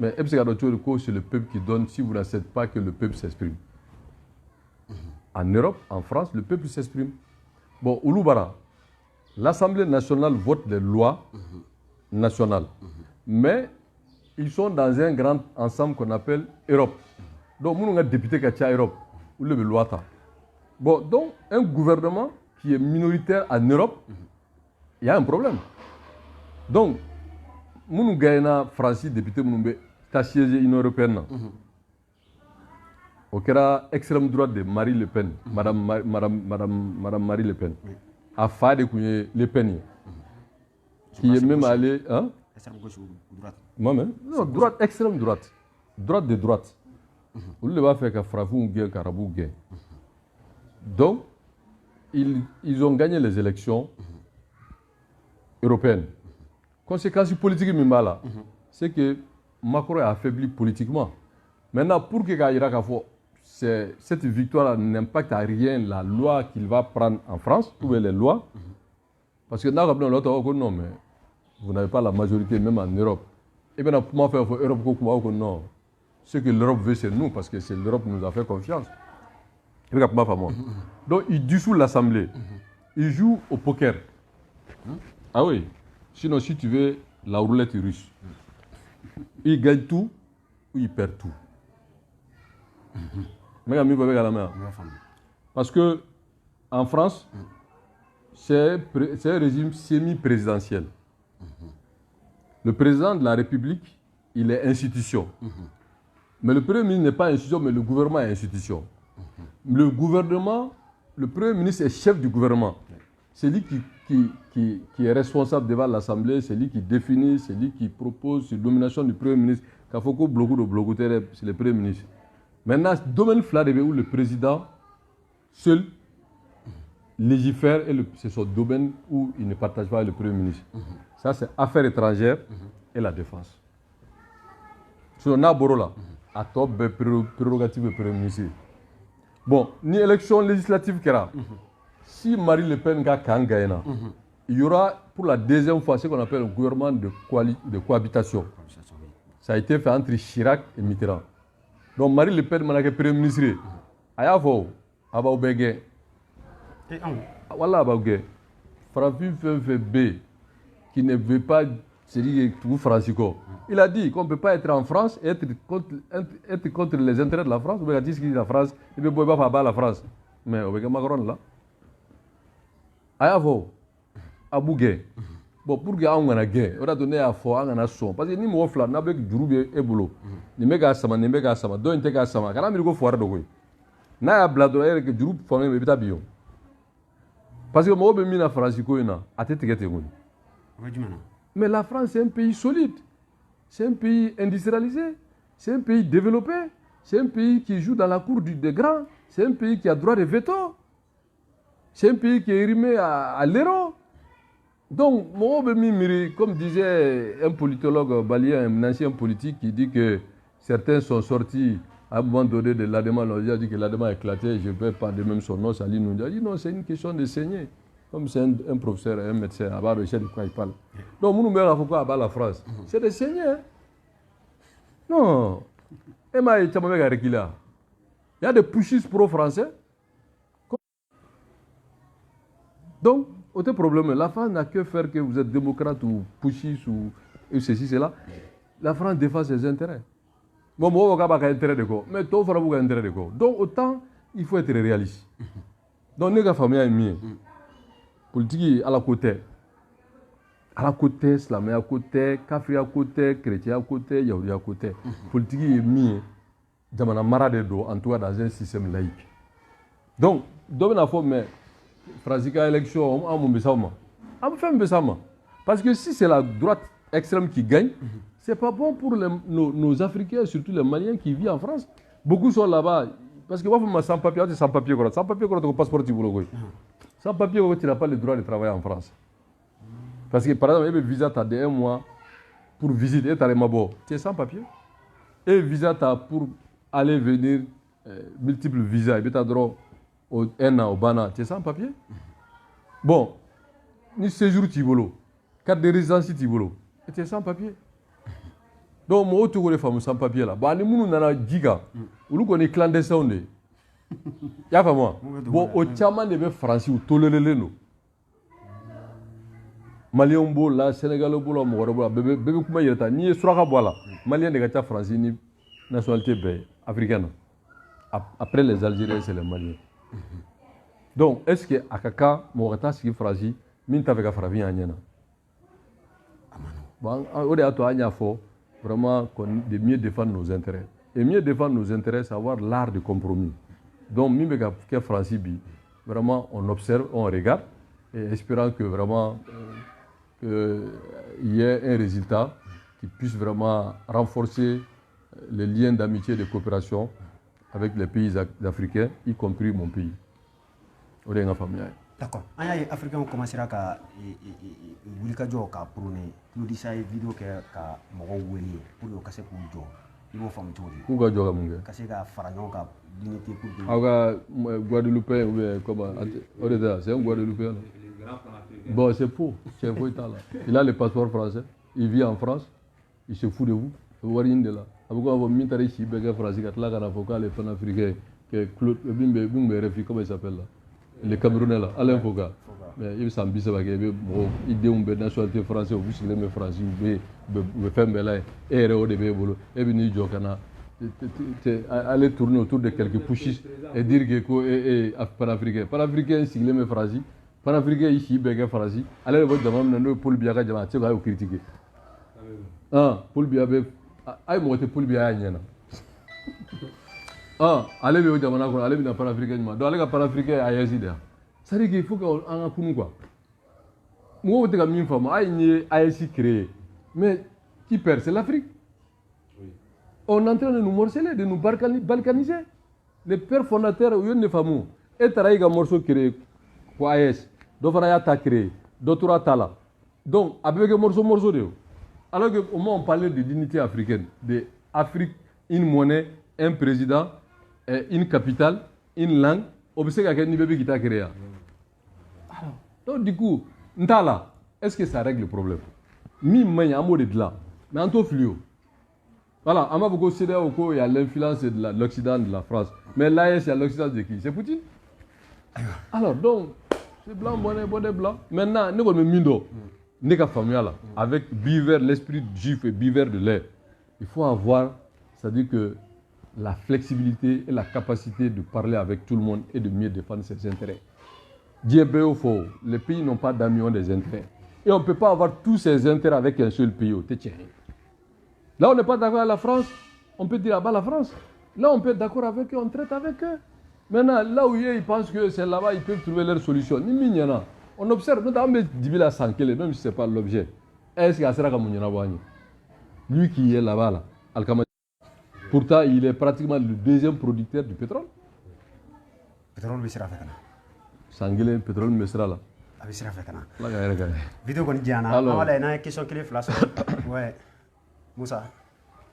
Mais c'est le peuple qui donne si vous n'acceptez pas que le peuple s'exprime. En Europe, en France, le peuple s'exprime. Bon, Ouloubara, l'Assemblée nationale vote des lois nationales. Mais ils sont dans un grand ensemble qu'on appelle Europe. Donc, nous avons un député qui a Europe, ou le loi. Bon, donc, un gouvernement qui est minoritaire en Europe, il y a un problème. Donc, nous avons un Français député qui a siégé l'Union européenne. au kera extrême droite de Marie Le Pen, Madame Marie Le Pen, a fait de Le Pen, qui est même allé, hein? Extrême gauche ou droite? Moi-même, non, droite, extrême droite, droite de droite. Vous ne va faire qu'à Frafou gain, Carabou gain. Donc, ils ont gagné les élections européennes. Conséquence politique, c'est que Macron est affaibli politiquement. Maintenant, pour que cette victoire n'impacte à rien la loi qu'il va prendre en France, ou les lois, parce que non, mais vous n'avez pas la majorité même en Europe. Et bien, comment faire l'Europe? Non. Ce que l'Europe veut, c'est nous, parce que c'est l'Europe qui nous a fait confiance. Donc, il dissout l'Assemblée. Il joue au poker. Ah oui. Sinon, si tu veux, la roulette russe. Il gagne tout ou il perd tout. Parce que en France, c'est un régime semi-présidentiel. Le président de la République, il est institution. Mais le Premier ministre n'est pas institution, mais le gouvernement est institution. Le gouvernement, le Premier ministre est chef du gouvernement. C'est lui qui est responsable devant l'Assemblée, c'est lui qui définit, c'est lui qui propose sur nomination du Premier ministre. Quand il faut que c'est le Premier ministre. Maintenant, domaine flairé où le président seul légifère et c'est son domaine où il ne partage pas avec le Premier ministre. Ça, c'est affaires étrangères et la défense. Sur le Naboro là, à top prérogative du Premier ministre. Bon, ni élection législative qu'il y a. Si Marie Le Pen a gagné, il y aura pour la deuxième fois ce qu'on appelle un gouvernement de cohabitation. Ça a été fait entre Chirac et Mitterrand. Donc Marie Le Pen est Premier ministre. Ayavo, Abaoubege. Voilà, Abaoubege. Francis FFB, qui ne veut pas se dire tout Francisco. Il a dit qu'on ne peut pas être en France et être contre les intérêts de la France. On a dit ce qu'il dit la France, il ne peut pas faire la France. Mais on va Macron là. Ayavo, Abouge. Bon, pour que on a gagné, on a donné à fort, on a son. Parce que ni moi flan, n'a pas que Djourou et boulot. Ni mega sama, ni mega sama, donc t'es sama. Quand on a foire de quoi? N'a pas blado que Djourou formé mais bitabio. Parce que moi, je suis en France, mais la France, c'est un pays solide. C'est un pays industrialisé. C'est un pays développé. C'est un pays qui joue dans la cour des grands. C'est un pays qui a droit de veto. C'est un pays qui est rimé à l'euro. Donc, moi, comme disait un politologue balien, un ancien politique, qui dit que certains sont sortis à un moment donné de l'ADEMA. Il a dit que l'ADEMA a éclaté. Je ne vais pas de même son nom. Saline nous a dit non, c'est une question de saigner. Comme c'est un professeur, un médecin, à bas de quoi il parle. Donc, nous, nous avons à la France. C'est de saigner. Non. Il y a des pushistes pro-français. Donc, autre problème, la France n'a que faire que vous êtes démocrate ou pushiste ou ceci, cela. La France défend ses intérêts. Bon, moi, je n'ai pas d'intérêt de quoi. Mais toi, il faut avoir intérêt de quoi. Donc, autant, il faut être réaliste. Donc, nous, la famille est mieux. Politique à la côté. À la côté, islamien à côté, kafri à côté, chrétien à côté, yaoudi à côté. Politique est mieux. Dans un maradedo, en tout cas dans un système laïque. Donc, dans la forme, mais Francisca élection, on fait parce que si c'est la droite extrême qui gagne, c'est pas bon pour nos Africains, surtout les Maliens qui vivent en France. Beaucoup sont là-bas. Parce que moi, sans papier, sans papier, tu passeport, sans papier, tu n'as pas le droit de travailler en France. Parce que par exemple, il y a un visa tu as de 1 mois pour visiter, tu es sans papier. Et visa tu as pour aller venir, multiples visas, et puis tu as droit 1 an au Bana, tu es sans papier. Bon, ni séjour Tibolo, carte de résidence Tibolo, tu es sans papier. Donc, moi, tu les femmes sans papier là. Bon, nous avons giga, ou nous est clandestin. Ya fa moi. Bon, au Tchama de France, ou tolérez nous. Malien bo la Sénégal bo la Morobo, bébé kuma yeta ni suraka bola. Malien de gata France ni nationalité bé africaine. Après les Algériens, c'est les Maliens. Donc, est-ce que Akaka, Morata, ce qui est fragile, Minta avec Afravi en Yéna? Bon, au-delà de toi, il faut vraiment de mieux défendre nos intérêts. et mieux défendre nos intérêts, c'est avoir l'art du compromis. Donc, Mimeka Francis, vraiment, on observe, on regarde, et espérant que vraiment il y ait un résultat qui puisse vraiment renforcer les liens d'amitié et de coopération avec les pays africains, y compris mon pays. D'accord. An y'a ye Africains commencera ka wulikajɔ ka prôner Claudissa ye vidéo kɛ ka mɔgɔw wele pour que u ka se k'u jɔ. I b'o faamu cogo di? K'u ka jɔ ka mun kɛ? Ka se ka fara ɲɔgɔn kan d'unité pour que. Aw ka Guadeloupe ou bien comment? O de tɛ, c'est un Guadeloupéen. Bon, c'est faux. C'est faux, il a le passeport français. Il vit en France. Il se fout de vous. Wari de là. Pourquoi vous m'interrogez ici, Béga français, quand là, quand on a les panafricains, que Claude Bimbe, comment il s'appelle là? Les Camerounais là, Alain Foga. Mais il s'en bise avec il dit une nationalité française, vous savez, mais français, vous faites là, et au début, et bien, aller tourner autour de quelques pushes et dire que panafricain. Panafricain, c'est les français. Panafricain ici, Béga français. Allez, votre demande, Paul Biaga, tu vas critiquer. Ah, Paul Biaga, aïe, moi, Paul Biaga. Ah, allez, vous demandez, allez, vous panafricain. Donc, allez, panafricain, aïe, ça veut dire qu'il faut qu'on a connu quoi. Moi, je suis une femme, aïe, créé. Mais qui perd, c'est l'Afrique. On est en train de nous morceler, de nous balkaniser. Les pères fondateurs, il y a une femme, et tu as un morceau créé, pour AES, d'autres ont créé, d'autres ont tala. Donc, avec un morceau de. Alors qu'au moins on parlait de dignité africaine, d'Afrique, une monnaie, un président, une capitale, une langue, on sait qu'à quel niveau qui t'a créé. Donc du coup, Ntala, est-ce que ça règle le problème? Mi many a mot de là, mais en tout fluo. Voilà, à ma beaucoup il y a l'influence de l'Occident, de la France. Mais là, il y a l'Occident de qui? C'est Poutine. Alors donc, c'est blanc, bonnet blanc. Maintenant, nous avons mindo. Avec biver, l'esprit juif et biver de l'air. Il faut avoir, c'est-à-dire que la flexibilité et la capacité de parler avec tout le monde et de mieux défendre ses intérêts. Faux, les pays n'ont pas d'amis, ont des intérêts. Et on ne peut pas avoir tous ces intérêts avec un seul pays. Là, on n'est pas d'accord avec la France, on peut dire là-bas la France. Là, on peut être d'accord avec eux, on traite avec eux. Maintenant, là où ils pensent que c'est là-bas, ils peuvent trouver leur solution. On observe, notamment Dibila Sankele, même si ce n'est pas l'objet. Est-ce qu'il y a lui qui est là-bas, là, pourtant, il est pratiquement le deuxième producteur du pétrole. Pétrole, c'est la Sangele, pétrole, mais c'est là. Vidéo qu'on dit, alors, il y a une question qui est flash. Ouais. Moussa.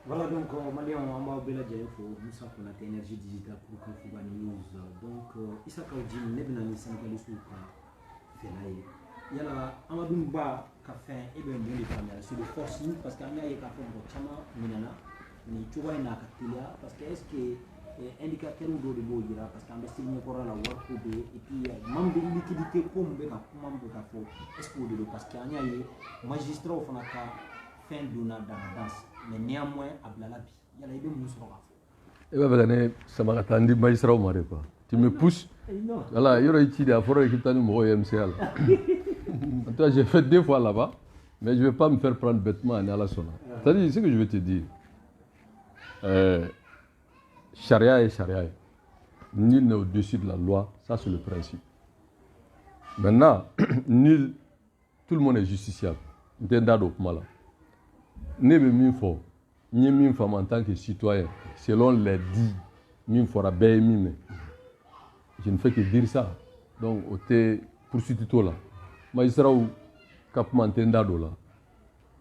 Voilà, donc, on va bien dire pour Moussa pour notre énergie digitale pour qu'on fasse une news. Donc, Issa Kaoudi, nous avons mis 5 ans sur il y a Amadou Ba qui a fait et bien mon famille sur le forcing parce qu'il y a des cafés pour chama minana ni tu vois une actilia parce que est-ce que indicateur ou de beau dira parce qu'en besti ni kora la work ou et puis même de liquidité comme be ka kuma be ka fo est-ce que de parce qu'il y a des magistrats au fanaka fin dona dans la danse mais néanmoins ablala bi il y a des musoro ka fo et ben ça m'a attendu magistrat au mari quoi. Tu me pousses. Voilà, il y a une étude à faire l'équipe de MCL. Toi, j'ai fait 2 fois là-bas, mais je ne vais pas me faire prendre bêtement à la sona. C'est-à-dire, ce que je vais te dire. Charia est charia. Nul n'est au-dessus de la loi, ça c'est le principe. Maintenant, tout le monde est justiciable. Ne me faut, ni me femme en tant que citoyen, selon les dits, me fera bien. Je ne fais que dire ça. Donc, on te poursuit tout là. Magistrat ou capement tendado là.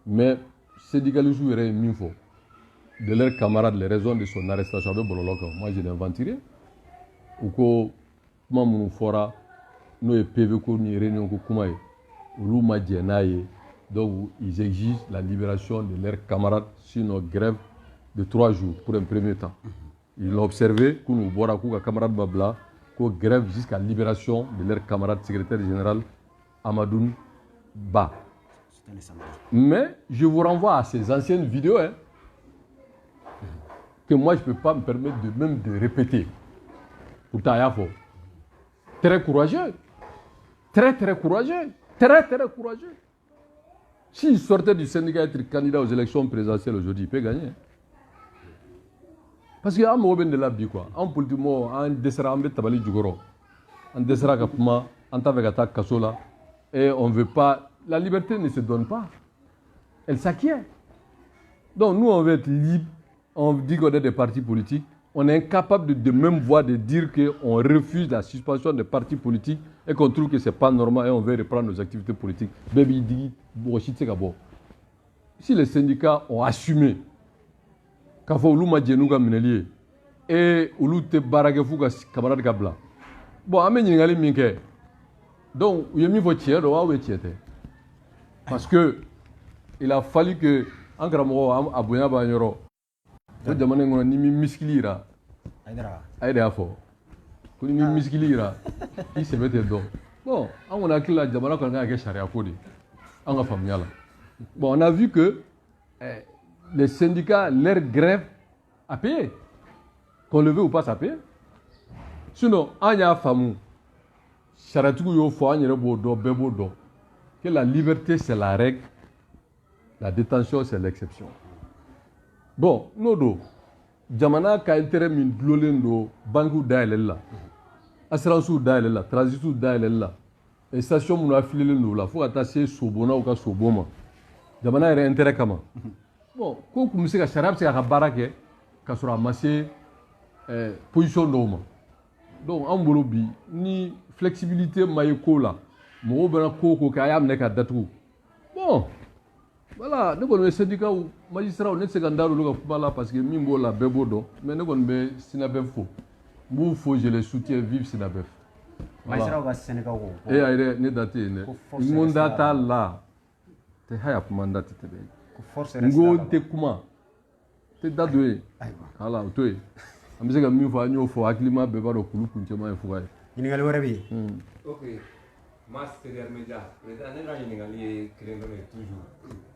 Mais, syndicalistes ou rien minfo. De leurs camarades, les raisons de son arrestation avec Bololoka. Moi, je n'invente rien. Ou que, comment nous fera, nous PV qu'on y réunion qu'on kumaye. Ou l'ou ma djenaye. Donc, ils exigent la libération de leurs camarades sur nos grèves de 3 jours pour un premier temps. Ils l'ont observé, qu'on nous voit à camarade Babla. Qu'on grève jusqu'à la libération de leur camarade secrétaire général Amadou Ba. Mais je vous renvoie à ces anciennes vidéos que moi je ne peux pas me permettre de répéter. Pourtant, il y a fort. Très courageux. Très courageux. Très courageux. S'il sortait du syndicat être candidat aux élections présidentielles aujourd'hui, il peut gagner. Parce que an mago bɛ de la bi quoi an politique mɔgɔw an dɛsɛra an bɛ tabali jukɔrɔ an dɛsɛra ka kuma an t'a fɛ ka taa kaso la et on veut pas la liberté ne se donne pas elle s'acquiert donc nous on veut être libre on dit qu'on est des partis politiques on est incapable de même voix de dire qu'on refuse la suspension des partis politiques et qu'on trouve que ce n'est pas normal et on veut reprendre nos activités politiques. Si les syndicats ont assumé k'a fɔ olu ma jɛn n'u ka minɛli ye et olu tɛ baara kɛ f'u ka camarade ka bila bon an bɛ ɲininkali min kɛ donc u ye min fɔ tiɲɛ don wa ou bien tiɲɛ tɛ parce que il a fallu que an karamɔgɔ a bonya b'an yɔrɔ o jamana in kɔnɔ ni min misikili yira a ye de y'a fɔ ko ni min misikili yira i sɛbɛ tɛ dɔn bon an kɔni hakili la jamana kɔni kan ka kɛ sariya ko de an ka faamuya la bon on a vu que les syndicats, leur grève a payé. Qu'on le veut ou pas, ça paye. Sinon, on y a famou. Charatikou yo fo an yere bodo, bebodo. Que la liberté c'est la règle, la détention c'est l'exception. Bon, nodo. Jamana ka intérêt min dlolendo banku daelela. Assurance daelela, transitu daelela. Et station mun afilelendo la faut attacher sobona ou ka soboma. Jamana yere intérêt kama. Bon, ko kun bɛ se ka sariya bɛ se ka baara kɛ ka sɔrɔ a ma se position dɔw ma donc an bolo bi ni flexibilité ma ye ko la mɔgɔw bɛna ko o ko kɛ a y'a minɛ ka datugu bon voilà ne kɔni bɛ syndicat magistrat ne tɛ se ka n da olu ka kuma la parce que min b'o la bɛɛ b'o dɔn mais ne kɔni bɛ Sinapef fo n b'u fo je les soutiens vive Sinapef. magistrat ka syndicat ko. e ayi dɛ ne da tɛ yen dɛ n ko n da t'a la tɛ haya kuma n da tɛ tɛmɛ. Ngo te kuma te da do ye ala o to ye an bɛ se ka min fɔ an y'o fɔ hakilima bɛɛ b'a dɔn kulu kuncɛman ye fuga ye. ɲininkali wɛrɛ bɛ yen. ok Mass Seder Media président ne ka ɲininkali ye kelen dɔrɔn ye toujours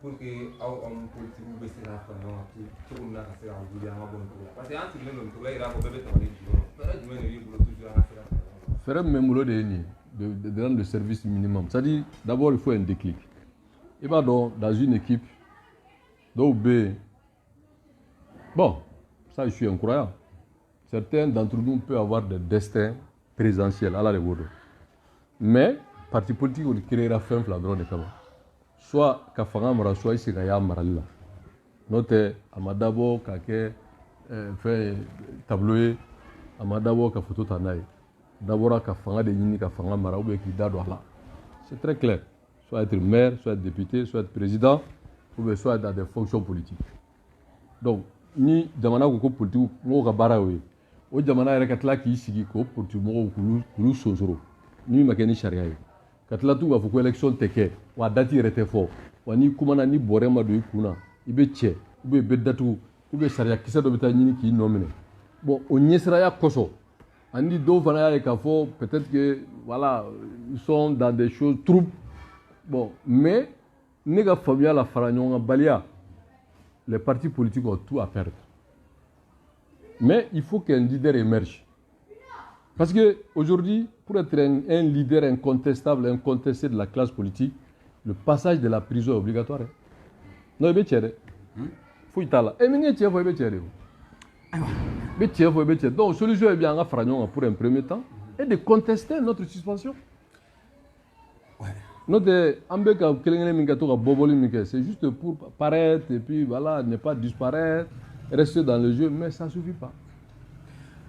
pour que aw homme politique bɛ se ka fara ɲɔgɔn kan cogo min na ka se ka wuli an ka bɔ nin cogo la parce que an sigilen don nin cogo la i yɛrɛ ko bɛɛ bɛ tabali jukɔrɔ fɛɛrɛ jumɛn de b'i bolo toujours an ka se ka fara ɲɔgɔn kan. Fɛɛrɛ min bɛ n bolo de ye nin ye de rendre le service minimum c'est-à-dire d'abord il faut un déclic i b'a dɔn dans une équipe. Donc, bon, ça je suis incroyable. Certains d'entre nous peuvent avoir des destins présidentiels à la révolution. Mais, parti politique, on créera fin flagrant de Kama. Soit Kafanga Mara, soit ici Kaya Maralila. Note, Amadabo, Kake, fait tableau, Amadabo, Kafoto Tanaï. D'abord, Kafanga de Nini, Kafanga Mara, ou qui dado là. C'est très clair. Soit être maire, soit être député, soit être président. Ou soit dans des fonctions politiques. Donc, ni jamana ko politique mo ka bara we o jamana yɛrɛ ka tila k'i sigi ko politique mɔgɔw k'olu sonsoro ni ma kɛ ni sariya ye ka tila tun k'a fɔ ko élection tɛ kɛ wa a date yɛrɛ tɛ fɔ wa n'i kumana ni bɔrɛ ma don i kun na i bɛ cɛ ou bien i bɛ datugu ou bien sariya kisɛ dɔ bɛ taa ɲini k'i nɔ minɛ bon o ɲɛsiraya kosɔn ani dɔw fana y'a ye k'a fɔ peut-être que voilà ils sont dans des choses troubles bon mais ne ka faamuya la fara ɲɔgɔn kan baliya les partis politiques ont tout à perdre mais il faut qu'un leader émerge parce que aujourd'hui pour être un leader incontestable incontesté de la classe politique le passage de la prison est obligatoire non i bɛ cɛ dɛ foyi t'a la mais n'i ye cɛ fɔ i bɛ cɛ de o i bɛ cɛ fɔ i bɛ cɛ donc solution ye bi an ka fara ɲɔgɔn kan pour un premier temps et de contester notre suspension. Notre ambeka kelengene min ka to ka boboli min kɛ c'est juste pour paraître et puis voilà ne pas disparaître rester dans le jeu mais ça ne suffit pas.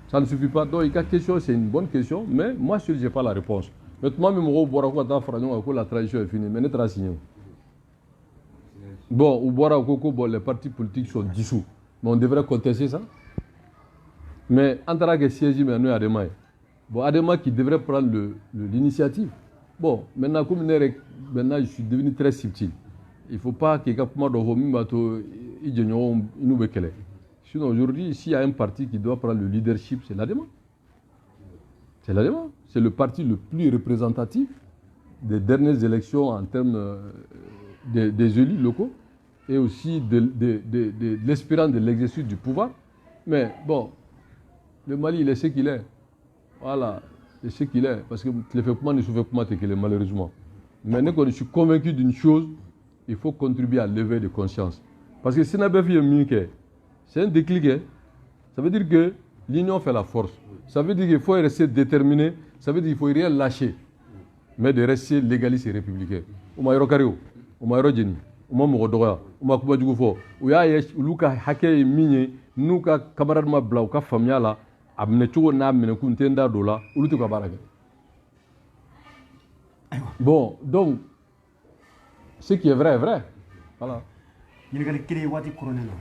Ça ne suffit pas donc la question c'est une bonne question mais moi je n'ai pas la réponse. Maintenant mi mɔgɔw bɔra ko ta fara ɲɔgɔn kan ko la transition est finie mais ne taara signer. Bon u bɔra ko bon les partis politiques sont dissous mais on devrait contester ça. Mais an taara kɛ siège mais n'o ye Adama ye. Bon Adama qui devrait prendre l'initiative. Bon, maintenant, comme maintenant, je suis devenu très subtil. Il ne faut pas que sinon, aujourd'hui, s'il y a un parti qui doit prendre le leadership, c'est l'ADEMA. C'est l'ADEMA. C'est le parti le plus représentatif des dernières élections en termes des élus locaux et aussi de l'espérance de l'exercice du pouvoir. Mais bon, le Mali, il est ce qu'il est. Voilà. C'est ce qu'il est, parce que le fait ne se fait pas malheureusement. Mais je suis convaincu d'une chose, il faut contribuer à lever de conscience. Parce que si on a fait mieux, c'est un déclic. Ça veut dire que l'union fait la force. Ça veut dire qu'il faut rester déterminé. Ça veut dire qu'il ne faut rien lâcher. Mais de rester légaliste et républicain. Oma yoro kario, oma yoro jeni, oma mogo dogoya, oma kuba jugu fo. U y'a ye olu ka hakɛ ye min ye n'u ka camarade ma bila u ka faamuya la a minɛ cogo n'a minɛ kun tɛ n da don la olu tɛ ka baara kɛ. Bon, donc ce qui est vrai est vrai. Voilà. ɲininkali kelen waati koronnen na.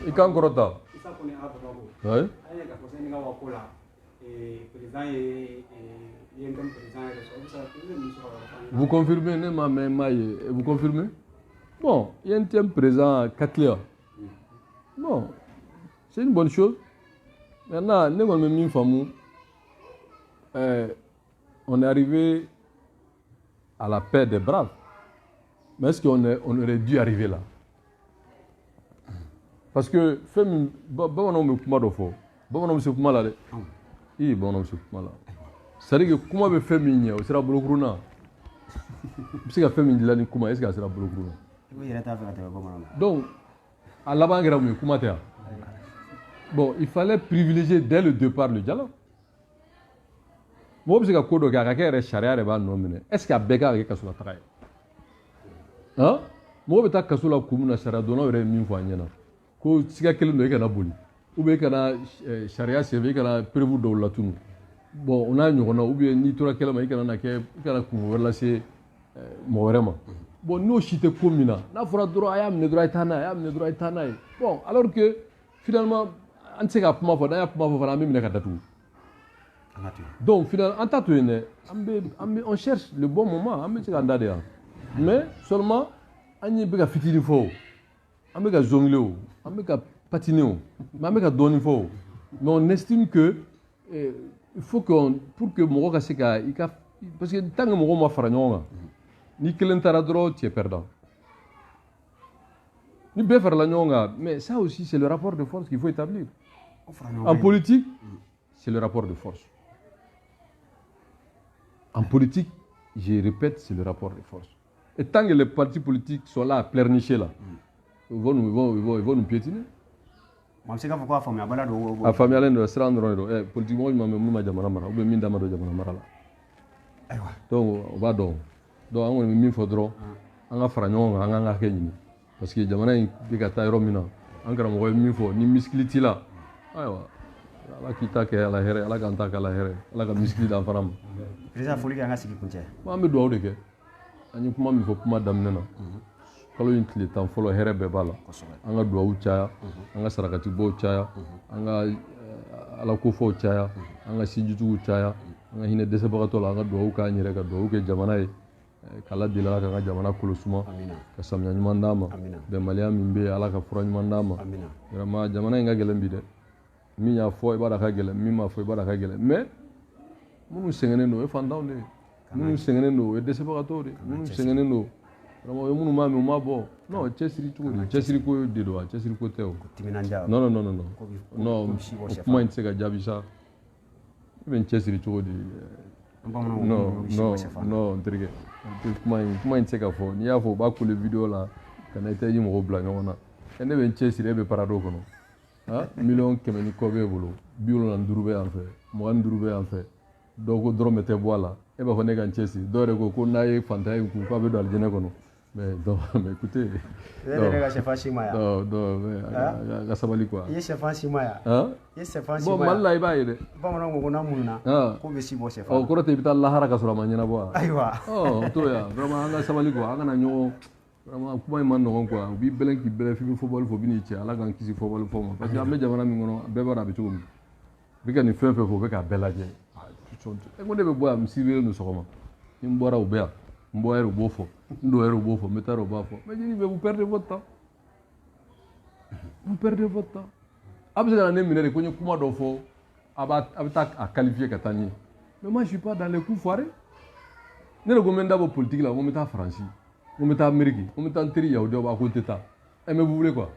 I kan kɔrɔta. Isa kɔni a Bamakɔ. Oui. An ye ka fɔ sɛnɛga wa ko la président ye yen comme président yɛrɛ sɔrɔ. I bɛ se min sɔrɔ Vous confirmez, ne m'a même maillé. Vous confirmez? Bon, il y a un thème présent 4 heures. Bon, c'est une bonne chose. Maintenant, nous avons mis une femme. On est arrivé à la paix des braves. Mais est-ce qu'on aurait dû arriver là? Parce que, bamanan bɛ kuma dɔ fɔ, bamanan bɛ se kuma la dɛ. I bamanan bɛ se kuma la. C'est-à-dire que kuma bɛ fɛn min ɲɛ o sera bolokuru na. I bɛ se ka fɛn min dilan ni kuma est-ce que a sera bolokuru na? I bɛ yɛrɛ t'a fɛ ka tɛmɛ bamanan na. Donc, à laban kɛra mun ye kuma tɛ yan. Bon, il fallait privilégier dès le départ le dialogue. Mɔgɔ bɛ se ka ko dɔ kɛ a ka kɛ yɛrɛ sariya yɛrɛ b'a nɔ minɛ. Est-ce que a bɛɛ kan ka kɛ kaso la taga ye? Han? Mɔgɔ bɛ taa kaso la kun min na sariya dɔnnaw yɛrɛ ye min fɔ an ɲɛna. Ko siga kelen don i kana boli ou bien i kana sariya senfɛ i kana prévu dɔw latunu. Bon o n'a ɲɔgɔnna ou bien n'i tora kɛlɛ ma i kana kungo wɛrɛ lase mɔgɔ wɛrɛ ma. Bon n'o si tɛ ko min na n'a fɔra dɔrɔn a y'a minɛ dɔrɔn a ye taa n'a ye a y'a minɛ dɔrɔn a ye taa n'a ye. Bon alors que finalement an tɛ se ka kuma fɔ n'an y'a kuma fɔ fana an bɛ minɛ ka datugu. Donc finalement an t'a to yen dɛ on cherche le bon moment an bɛ se k'an da de yan mais seulement an ye bɛ ka fitinin fɔ o. On peut jongler, on peut patiner, on peut donner fort. Mais on estime que il faut que pour que mon gars parce que tant que mon gars m'a fait rien, ni quelqu'un t'a droit, tu es perdant. Ni bien faire la nyonga, mais ça aussi c'est le rapport de force qu'il faut établir. En politique, c'est le rapport de force. En politique, je répète, c'est le rapport de force. Et tant que les partis politiques sont là à pleurnicher là. Ils vont nous piétiner. A faamuyalen don siran dɔrɔn de don politique mɔgɔ ɲuman bɛ minnu ma jamana mara ou bien min da ma don jamana mara la. Donc o b'a dɔn. Donc an kɔni bɛ min fɔ dɔrɔn an ka fara ɲɔgɔn kan an k'an ka hakɛ ɲini parce que jamana in bɛ ka taa yɔrɔ min na an karamɔgɔ ye min fɔ ni misikili t'i la ayiwa ala k'i ta kɛ ala hɛrɛ ala k'an ta kɛ ala hɛrɛ ala ka misikili d'an fana ma. Président foli kɛ an ka sigi kuncɛ. An bɛ dugawu de kɛ an ye kuma min fɔ kuma daminɛ na. Kalo in tile 10 fɔlɔ hɛrɛ bɛɛ b'a la an ka duwawu caya an ka sarakatibɔw caya an ka alakofɔw caya an ka sinjitigiw caya an ka hinɛ dɛsɛbagatɔ la an ka duwawu k'an yɛrɛ ka duwawu kɛ jamana ye k'ala deli ala k'an ka jamana kolosuma ka samiya ɲuman d'an ma bɛnbaliya min bɛ yen ala ka fura ɲuman d'an ma vraiment jamana in ka gɛlɛn bi dɛ min y'a fɔ i b'a dɔn a ka gɛlɛn min m'a fɔ i b'a dɔn a ka gɛlɛn mais minnu sɛgɛnnen don o ye fantanw de ye minnu sɛgɛnnen don o ye dɛsɛbagatɔw de ye minnu sɛgɛnnen don vraiment o ye minnu m'a mɛn u m'a bɔ non cɛsiri cogo di cɛsiri ko de don wa cɛsiri ko tɛ o non non non non non o kuma in tɛ se ka jaabi sa i bɛ n cɛsiri cogo di non non non n terikɛ kuma in tɛ se ka fɔ n'i y'a fɔ u b'a kule video la ka na i tɛ i mɔgɔw bila ɲɔgɔn na ne bɛ n cɛsiri e bɛ parado kɔnɔ miliyɔn 100 ni kɔ b'e bolo 75 bɛ yan fɛ 25 bɛ yan fɛ dɔw ko dɔrɔmɛ tɛ bɔ a la e b'a fɔ ne ka n cɛsiri dɔw yɛrɛ ko n'a ye fantan ye kun k'a bɛ don alijinɛ kɔnɔ. Mais écoutez. Vous avez déjà chef Chimaya. Non, la sabali quoi. Il est chef Chimaya. Hein? Il est chef Chimaya. Bon, mal là il va y aller. Bon, on a mouna. Comme si bon chef. Oh, quand tu es là, la haraka sur la manière boire. Aïwa. Oh, toi, vraiment, la sabali quoi. On a nyo. Vraiment, comment il m'a quoi. Bi belen qui belen film football faut venir ici. Ala gan kisi football faut moi. Parce que amé jamana mi ngono beba na bitu. Bika ni fɛn fɛn fɔ o bɛ k'a bɛɛ lajɛ. E ko ne bɛ bɔ yan misiri bɛ sɔgɔma. Ni n bɔra o bɛ yan. N bɔ yɛrɛ o b'o fɔ. N don yɛrɛ o b'o fɔ. N bɛ taa o b'a fɔ. Mais je dis, vous perdez votre temps. Vous perdez votre temps. A bɛ se ka na ne minɛ de ko n ye kuma dɔ fɔ a bɛ taa a qualifier ka taa n ye. Mais moi je suis pas dans les coups foirés. Ne de ko n bɛ n dabɔ politique la ko n bɛ taa Faransi. Ko n bɛ taa Amérique. Ko n bɛ taa n teri Yahudiyaw b'a ko n tɛ taa. Mais vous voulez quoi?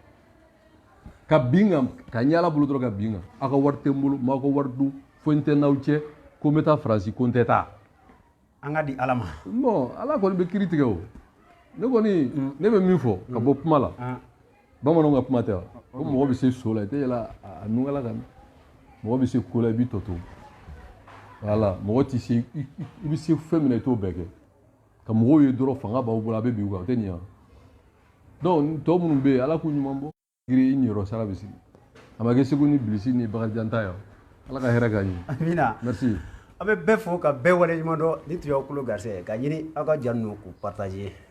Ka bin kan ka ɲɛ Ala bolo dɔrɔn ka bin kan. A ka wari tɛ n bolo, n b'a ka wari dun, foyi tɛ n'aw cɛ, ko n bɛ taa Faransi ko n tɛ taa. An ka di Ala ma. Bon, Ala kɔni bɛ kiiri tigɛ o. Ne kɔni ne bɛ min fɔ ka bɔ kuma la. bamananw ka kuma tɛ wa ko mɔgɔ bɛ se so la i tɛ yɛlɛ a nugala kan mɔgɔ bɛ se ko la i b'i tɔ to voilà mɔgɔ ti se i bɛ se fɛn min na i t'o bɛɛ kɛ ka mɔgɔw ye dɔrɔn fanga b'aw bolo a bɛ bin u kan o tɛ ɲɛ wa donc tɔ minnu bɛ yen ala k'u ɲuman bɔ giri i niyɔrɔ sara bɛ sigi a ma kɛ segu ni bilisi ni bakarijan ta ye ala ka hɛrɛ k'a ɲɛ amina merci a bɛ bɛɛ fo ka bɛɛ waleɲuman dɔn ni tun y'aw kulo garisɛgɛ ka ɲini aw ka ja ninnu k'u partager